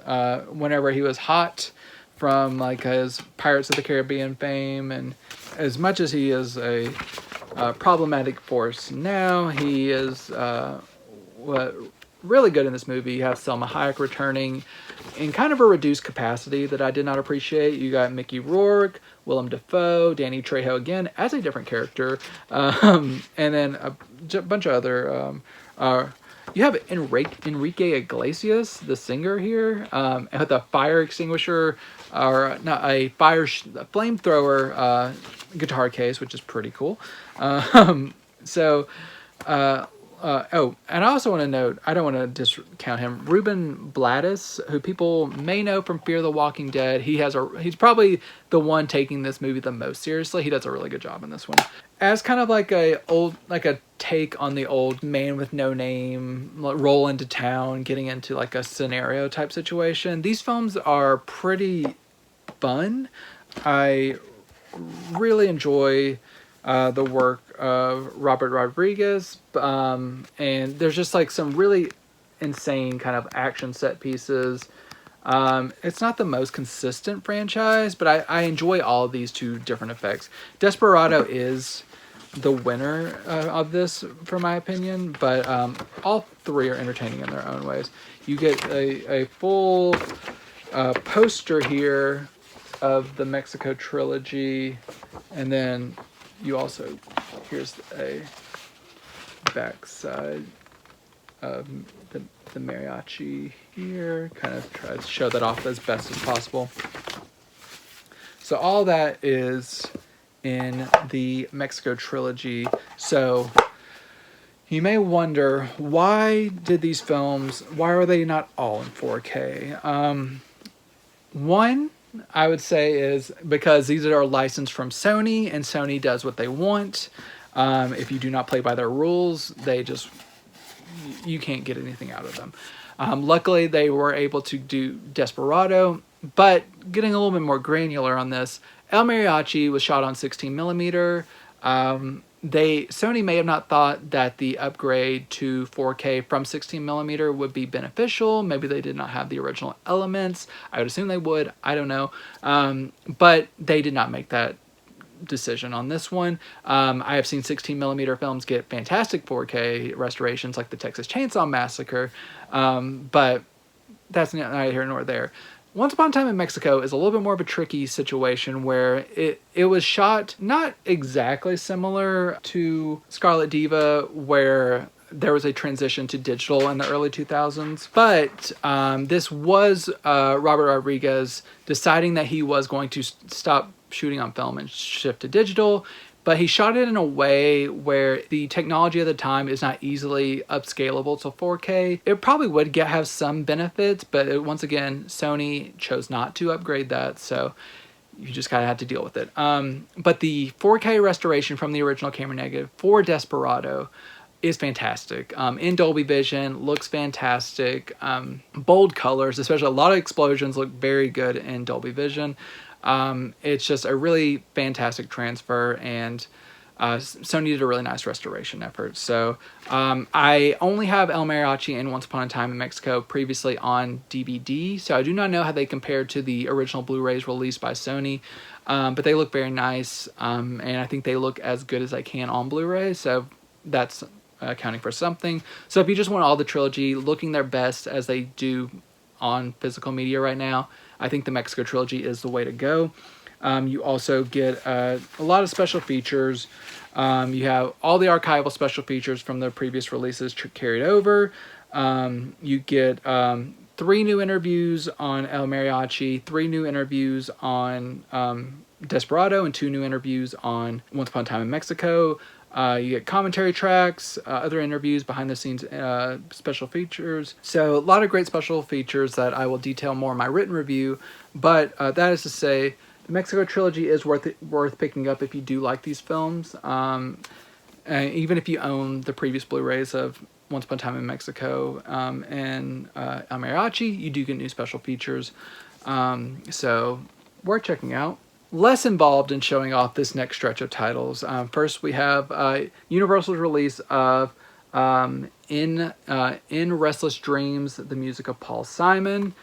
whenever he was hot from like his Pirates of the Caribbean fame, and as much as he is a problematic force now, he is really good in this movie. You have Selma Hayek returning in kind of a reduced capacity that I did not appreciate. You got Mickey Rourke, Willem Dafoe, Danny Trejo again as a different character, and then a bunch of other. You have Enrique Iglesias, the singer here, with a fire extinguisher, or not a flamethrower guitar case, which is pretty cool. Oh, and I also want to note, I don't want to discount him, Ruben Blades, who people may know from Fear the Walking Dead. He's probably the one taking this movie the most seriously. He does a really good job in this one. As kind of like a take on the old Man with No Name, roll into town, getting into like a scenario type situation. These films are pretty fun. I really enjoy the work of Robert Rodriguez, and there's just like some really insane kind of action set pieces. It's not the most consistent franchise, but I enjoy all of these two different effects. Desperado is the winner of this, for my opinion, but all three are entertaining in their own ways. You get a full poster here of the Mexico Trilogy, and then you also, here's a backside of the mariachi here. Kind of try to show that off as best as possible. So all that is in the Mexico Trilogy. So you may wonder, why are they not all in 4K? One, I would say, is because these are licensed from Sony, and Sony does what they want. If you do not play by their rules, you can't get anything out of them. Luckily, they were able to do Desperado, but getting a little bit more granular on this, El Mariachi was shot on 16 millimeter. Sony may have not thought that the upgrade to 4K from 16 millimeter would be beneficial. Maybe they did not have the original elements. I would assume they would. I don't know. But they did not make that decision on this one. I have seen 16 millimeter films get fantastic 4K restorations, like the Texas Chainsaw Massacre. But that's neither here nor there. Once Upon a Time in Mexico is a little bit more of a tricky situation, where it was shot not exactly similar to Scarlet Diva, where there was a transition to digital in the early 2000s. But this was Robert Rodriguez deciding that he was going to stop shooting on film and shift to digital. But he shot it in a way where the technology of the time is not easily upscalable to 4K. It probably would have some benefits, but once again, Sony chose not to upgrade that, so you just kind of had to deal with it. But the 4K restoration from the original camera negative for Desperado is fantastic. In Dolby Vision, looks fantastic. Bold colors, especially a lot of explosions, look very good in Dolby Vision. It's just a really fantastic transfer, and Sony did a really nice restoration effort. So I only have El Mariachi and Once Upon a Time in Mexico previously on DVD, so I do not know how they compare to the original Blu-rays released by Sony, but they look very nice, and I think they look as good as they can on Blu-ray, so that's accounting for something. So if you just want all the trilogy looking their best as they do on physical media right now, I think the Mexico Trilogy is the way to go. You also get a lot of special features. You have all the archival special features from the previous releases carried over. You get 3 new interviews on El Mariachi, 3 new interviews on Desperado, and 2 new interviews on Once Upon a Time in Mexico. You get commentary tracks, other interviews, behind the scenes special features. So a lot of great special features that I will detail more in my written review. But that is to say, the Mexico Trilogy is worth picking up if you do like these films. Even if you own the previous Blu-rays of Once Upon a Time in Mexico and El Mariachi, you do get new special features. So worth checking out. Less involved in showing off this next stretch of titles. First, we have Universal's release of In Restless Dreams, the music of Paul Simon.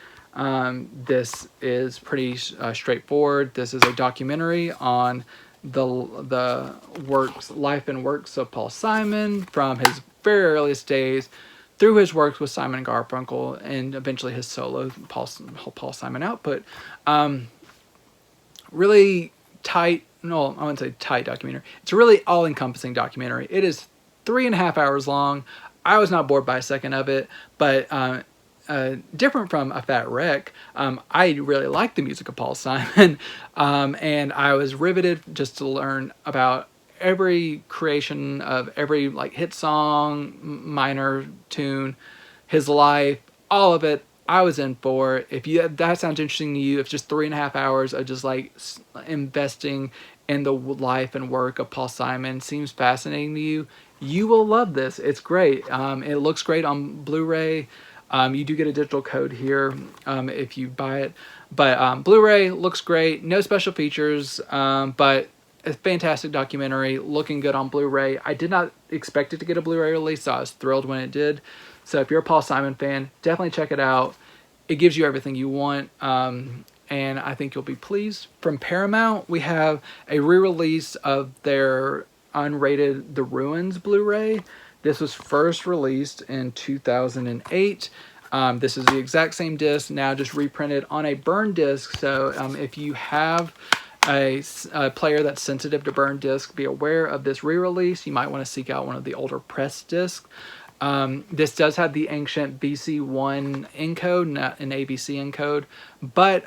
This is pretty straightforward. This is a documentary on the life and works of Paul Simon from his very earliest days through his works with Simon and Garfunkel and eventually his solo Paul Simon output. Really tight, no, I wouldn't say tight documentary. It's a really all-encompassing documentary. It is 3.5 hours long. I was not bored by a second of it, but different from A Fat Wreck, I really liked the music of Paul Simon, and I was riveted just to learn about every creation of every like hit song, minor tune, his life, all of it. I was in for. If that sounds interesting to you, if just 3.5 hours of just like investing in the life and work of Paul Simon seems fascinating to you, you will love this. It's great. It looks great on Blu-ray. You do get a digital code here if you buy it, but Blu-ray looks great. No special features, but a fantastic documentary, looking good on Blu-ray. I did not expect it to get a Blu-ray release, so I was thrilled when it did. So if you're a Paul Simon fan, definitely check it out. It gives you everything you want, and I think you'll be pleased. From Paramount, we have a re-release of their unrated The Ruins Blu-ray. This was first released in 2008. This is the exact same disc, now just reprinted on a burn disc. So if you have a player that's sensitive to burn disc, be aware of this re-release. You might want to seek out one of the older press discs. This does have the ancient BC1 encode, not an ABC encode, but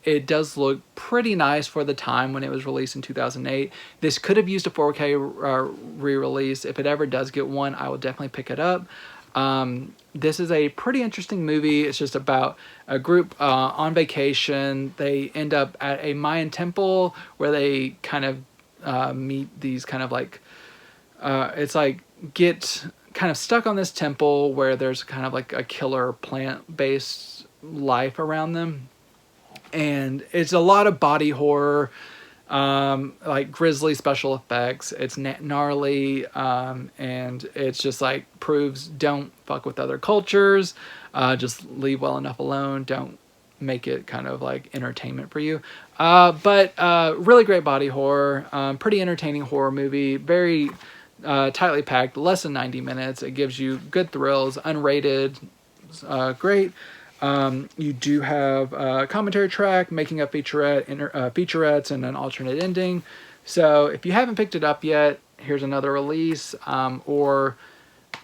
it does look pretty nice for the time when it was released in 2008. This could have used a 4K re-release. If it ever does get one, I will definitely pick it up. This is a pretty interesting movie. It's just about a group on vacation. They end up at a Mayan temple where they kind of meet these kind of like, it's like get kind of stuck on this temple where there's kind of like a killer plant-based life around them. And it's a lot of body horror, like grisly special effects. It's gnarly, and it's just like proves don't fuck with other cultures. Just leave well enough alone. Don't make it kind of like entertainment for you. But really great body horror. Pretty entertaining horror movie. Very tightly packed, less than 90 minutes. It gives you good thrills, unrated, great. You do have a commentary track, making up featurettes, and an alternate ending. So if you haven't picked it up yet, here's another release, or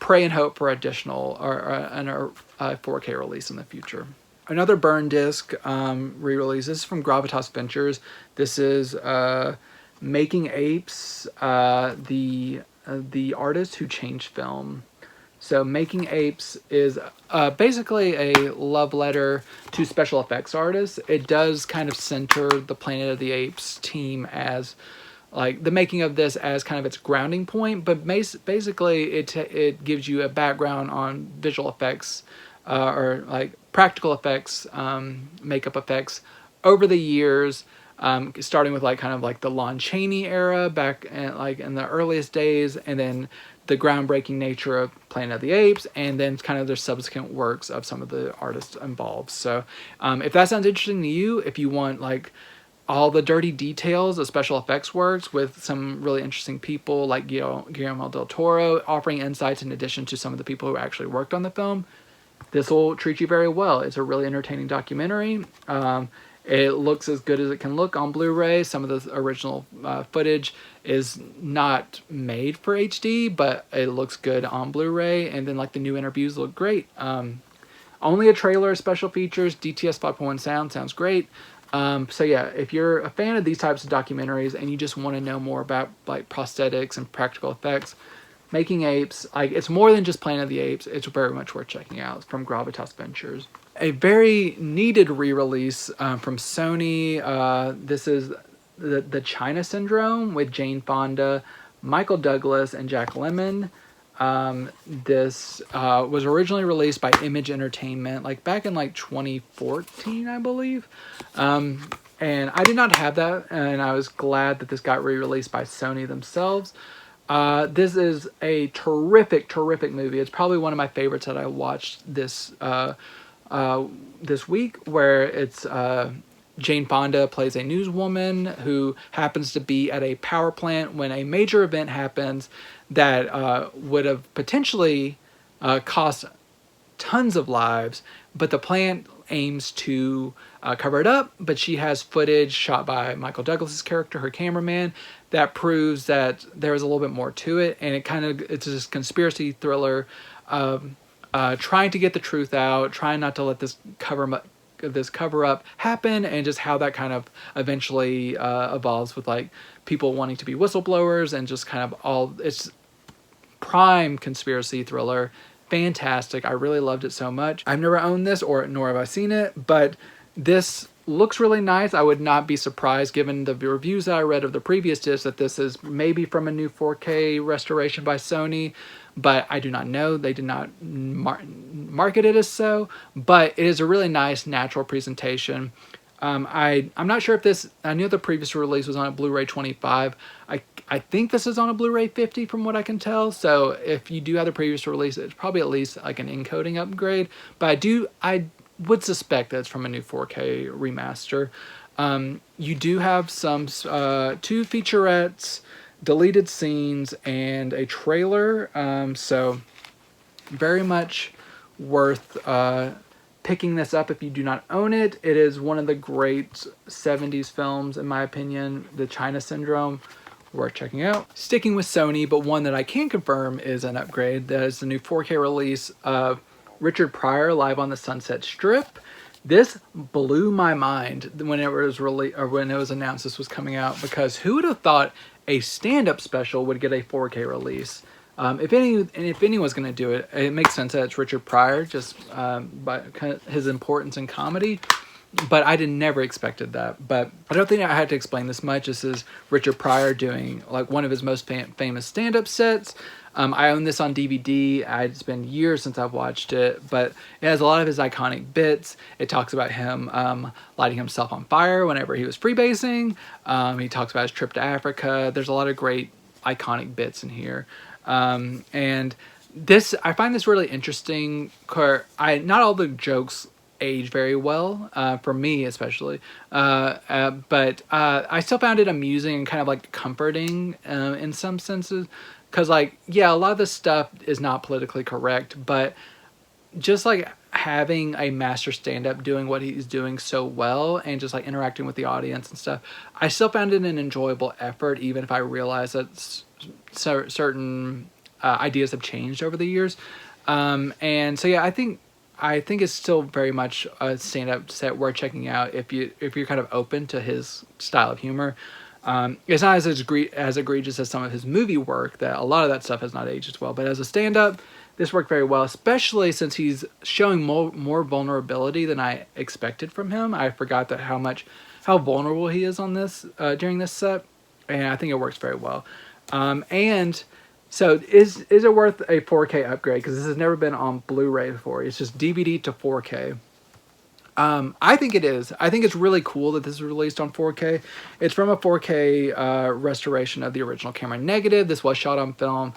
pray and hope for additional or a 4K release in the future. Another burn disc re-release. This is from Gravitas Ventures. This is Making Apes, the artist who changed film. So Making Apes is basically a love letter to special effects artists. It does kind of center the Planet of the Apes team as like the making of this as kind of its grounding point, but basically it gives you a background on visual effects or like practical effects, makeup effects over the years. Starting with like kind of like the Lon Chaney era back like in the earliest days, and then the groundbreaking nature of Planet of the Apes, and then kind of their subsequent works of some of the artists involved. So if that sounds interesting to you, if you want like all the dirty details of special effects works with some really interesting people like Guillermo del Toro offering insights in addition to some of the people who actually worked on the film, this will treat you very well. It's a really entertaining documentary. It looks as good as it can look on Blu-ray. Some of the original footage is not made for HD, but it looks good on Blu-ray. And then like the new interviews look great. Only a trailer, special features, DTS 5.1 sounds great. So yeah, if you're a fan of these types of documentaries and you just want to know more about like prosthetics and practical effects, Making Apes, like it's more than just Planet of the Apes. It's very much worth checking out. It's from Gravitas Ventures. A very needed re-release from Sony. This is the China Syndrome with Jane Fonda, Michael Douglas, and Jack Lemmon. This was originally released by Image Entertainment, like back in like 2014, I believe. And I did not have that, and I was glad that this got re-released by Sony themselves. This is a terrific movie. It's probably one of my favorites that I watched this week, where it's Jane Fonda plays a newswoman who happens to be at a power plant when a major event happens that would have potentially cost tons of lives, but the plant aims to cover it up. But she has footage shot by Michael Douglas's character, her cameraman, that proves that there is a little bit more to it, and it's this conspiracy thriller of trying to get the truth out, trying not to let this cover up happen, and just how that kind of eventually evolves with like people wanting to be whistleblowers, and just kind of it's prime conspiracy thriller. Fantastic. I really loved it so much. I've never owned this, nor have I seen it, but this looks really nice. I would not be surprised, given the reviews that I read of the previous disc, that this is maybe from a new 4K restoration by Sony, but I do not know. They did not market it as so, but it is a really nice, natural presentation. I'm not sure if this, I knew the previous release was on a Blu-ray 25. I think this is on a Blu-ray 50 from what I can tell. So if you do have the previous release, it's probably at least like an encoding upgrade. But I would suspect that it's from a new 4K remaster. You do have some 2 featurettes, deleted scenes, and a trailer. So very much worth picking this up if you do not own it. It is one of the great 70s films, in my opinion, the China Syndrome. Worth checking out. Sticking with Sony, but one that I can confirm is an upgrade. That is the new 4K release of Richard Pryor Live on the Sunset Strip. This blew my mind when it was when it was announced this was coming out, because who would have thought a stand-up special would get a 4K release? If anyone's going to do it, it makes sense that it's Richard Pryor, just by kind of his importance in comedy. But I never expected that. But I don't think I had to explain this much. This is Richard Pryor doing like one of his most famous stand-up sets. I own this on DVD. It's been years since I've watched it, but it has a lot of his iconic bits. It talks about him lighting himself on fire whenever he was freebasing. He talks about his trip to Africa. There's a lot of great iconic bits in here. And this, I find this really interesting. Not all the jokes age very well, for me especially, but I still found it amusing and kind of like comforting in some senses, because like, yeah, a lot of this stuff is not politically correct, but just like having a master stand-up doing what he's doing so well and just like interacting with the audience and stuff, I still found it an enjoyable effort, even if I realize that certain ideas have changed over the years. And so yeah, I think it's still very much a stand-up set worth checking out if you're kind of open to his style of humor. It's not as egregious as some of his movie work, that a lot of that stuff has not aged as well. But as a stand-up, this worked very well, especially since he's showing more vulnerability than I expected from him. I forgot that how vulnerable he is on this during this set, and I think it works very well. And so is it worth a 4K upgrade? Because this has never been on Blu-ray before. It's just DVD to 4K. I think it is. I think it's really cool that this is released on 4K. It's from a 4K restoration of the original camera negative. This was shot on film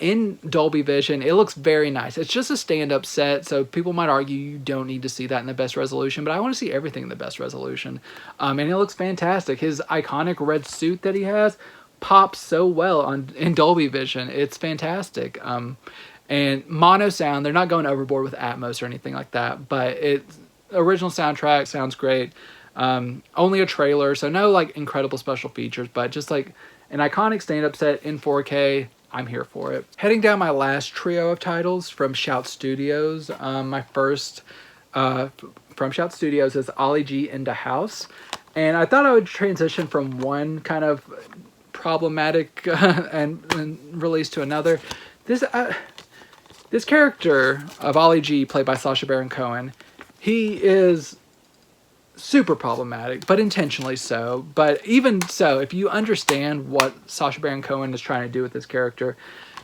in Dolby Vision. It looks very nice. It's just a stand-up set, so people might argue you don't need to see that in the best resolution, but I want to see everything in the best resolution. And it looks fantastic. His iconic red suit that he has pops so well in Dolby Vision. It's fantastic. And mono sound, they're not going overboard with Atmos or anything like that, but original soundtrack sounds great. Only a trailer, so no like incredible special features, but just like an iconic stand-up set in 4K. I'm here for it. Heading down my last trio of titles from Shout Studios. My first from Shout Studios is Ollie G Indahouse. And I thought I would transition from one kind of problematic and release to another. This character of Ollie G, played by Sacha Baron Cohen, he is super problematic, but intentionally so. But even so, if you understand what Sacha Baron Cohen is trying to do with this character,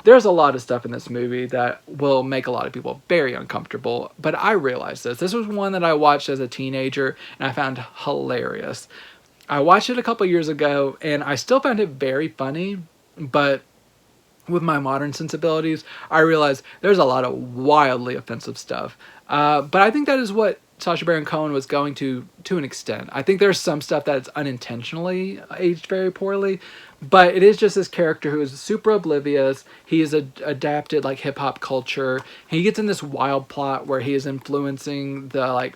there's a lot of stuff in this movie that will make a lot of people very uncomfortable. But I realized this. This was one that I watched as a teenager and I found hilarious. I watched it a couple years ago and I still found it very funny, but with my modern sensibilities, I realized there's a lot of wildly offensive stuff. But I think that is what Sacha Baron Cohen was going to an extent. I think there's some stuff that's unintentionally aged very poorly, but it is just this character who is super oblivious. He is adapted like hip hop culture. He gets in this wild plot where he is influencing the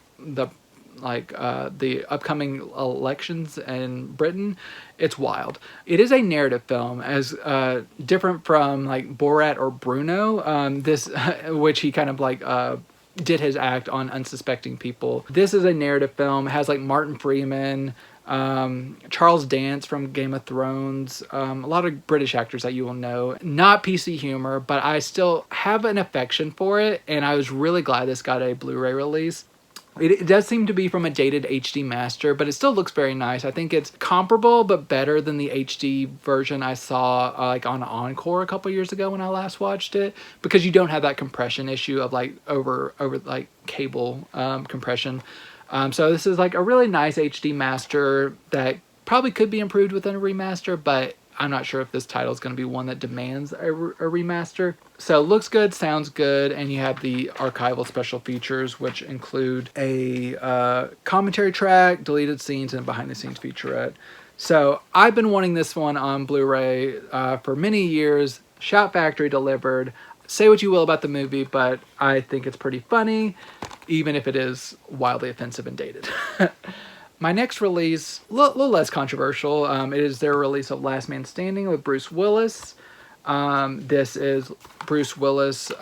upcoming elections in Britain. It's wild. It is a narrative film, as different from like Borat or Bruno. This, which he kind of like did his act on unsuspecting people. This is a narrative film. It has like Martin Freeman, Charles Dance from Game of Thrones, a lot of British actors that you will know. Not PC humor, but I still have an affection for it, and I was really glad this got a Blu-ray release. It does seem to be from a dated HD master, but it still looks very nice. I think it's comparable, but better than the HD version I saw like on Encore a couple years ago when I last watched it, because you don't have that compression issue of like over like cable compression. So this is like a really nice HD master that probably could be improved within a remaster, but I'm not sure if this title is going to be one that demands a remaster. So looks good, sounds good, and you have the archival special features, which include a commentary track, deleted scenes, and behind-the-scenes featurette. So I've been wanting this one on Blu-ray for many years. Shout Factory delivered. Say what you will about the movie, but I think it's pretty funny, even if it is wildly offensive and dated. My next release, a little less controversial. It is their release of Last Man Standing with Bruce Willis. This is Bruce Willis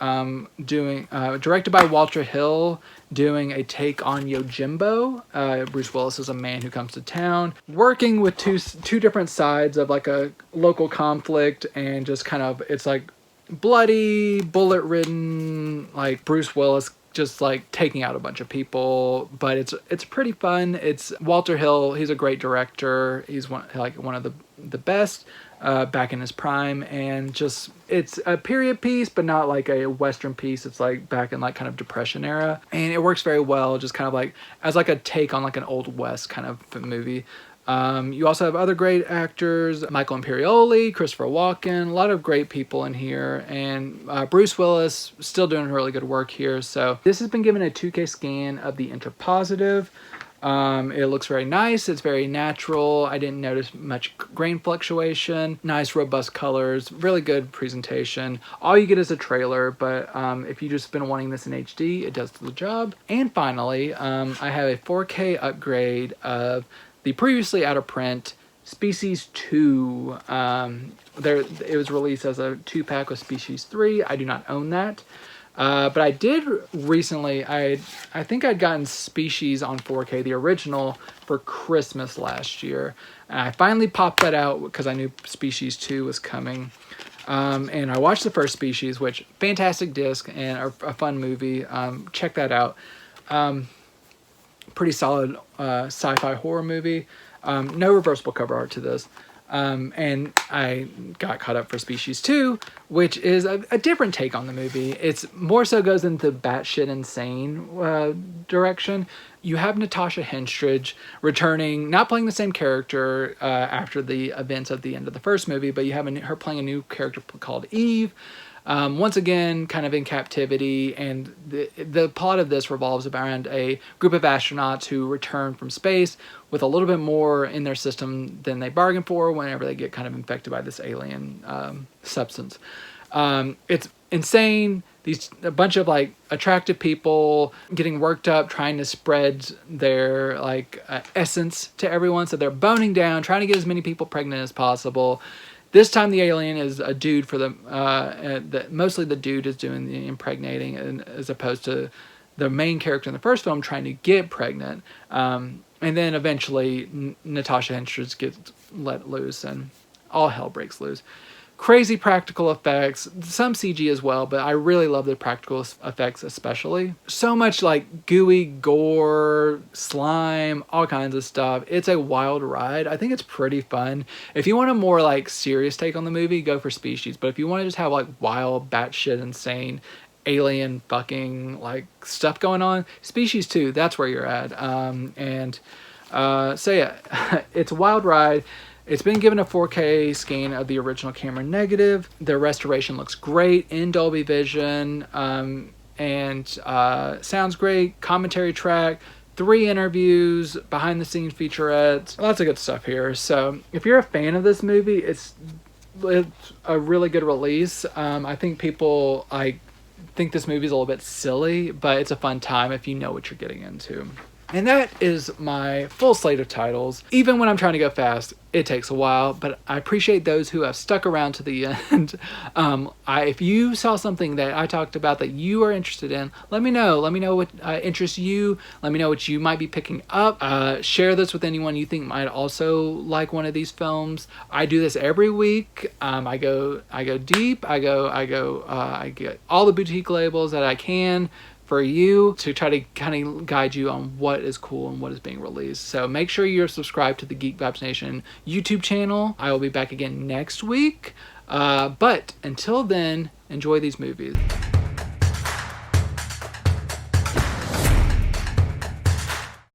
directed by Walter Hill, doing a take on Yojimbo. Bruce Willis is a man who comes to town, working with two different sides of like a local conflict, and just kind of, it's like bloody, bullet-ridden, like Bruce Willis just like taking out a bunch of people, but it's pretty fun. It's Walter Hill. He's a great director. He's one of the best back in his prime, and just it's a period piece, but not like a Western piece. It's like back in like kind of Depression era, and it works very well. Just kind of like as like a take on like an Old West kind of movie. You also have other great actors, Michael Imperioli, Christopher Walken, a lot of great people in here, and Bruce Willis still doing really good work here. So this has been given a 2K scan of the interpositive. It looks very nice. It's very natural. I didn't notice much grain fluctuation. Nice, robust colors. Really good presentation. All you get is a trailer, but if you've just been wanting this in HD, it does the job. And finally, I have a 4K upgrade of the previously out of print Species 2. It was released as a 2-pack with Species 3. I do not own that. But I did recently, I think I'd gotten Species on 4K, the original, for Christmas last year. And I finally popped that out because I knew Species 2 was coming. And I watched the first Species, which, fantastic disc and a fun movie. Check that out. Pretty solid sci-fi horror movie. No reversible cover art to this. And I got caught up for Species 2, which is a different take on the movie. It's more so goes into batshit insane direction. You have Natasha Henstridge returning, not playing the same character after the events of the end of the first movie, but you have her playing a new character called Eve. Once again, kind of in captivity, and the plot of this revolves around a group of astronauts who return from space with a little bit more in their system than they bargained for whenever they get kind of infected by this alien substance. It's insane. A bunch of like attractive people getting worked up, trying to spread their like essence to everyone. So they're boning down, trying to get as many people pregnant as possible. This time the alien is a dude for mostly the dude is doing the impregnating, and as opposed to the main character in the first film trying to get pregnant. And then eventually Natasha Henstridge gets let loose and all hell breaks loose. Crazy practical effects, some CG as well, but I really love the practical effects especially. So much like gooey gore, slime, all kinds of stuff. It's a wild ride. I think it's pretty fun. If you want a more like serious take on the movie, go for Species. But if you want to just have like wild, batshit insane, alien fucking like stuff going on, Species 2, that's where you're at. So yeah, it's a wild ride. It's been given a 4K scan of the original camera negative. The restoration looks great in Dolby Vision, and sounds great. Commentary track, 3 interviews, behind the scenes featurettes, lots of good stuff here. So if you're a fan of this movie, it's a really good release. I think people think this movie is a little bit silly, but it's a fun time if you know what you're getting into. And that is my full slate of titles. Even when I'm trying to go fast, it takes a while, but I appreciate those who have stuck around to the end. If you saw something that I talked about that you are interested in, let me know. Let me know what interests you. Let me know what you might be picking up. Share this with anyone you think might also like one of these films. I do this every week. I go deep. I get all the boutique labels that I can for you to try to kind of guide you on what is cool and what is being released. So make sure you're subscribed to the Geek Vibes Nation YouTube channel. I will be back again next week. But until then, enjoy these movies.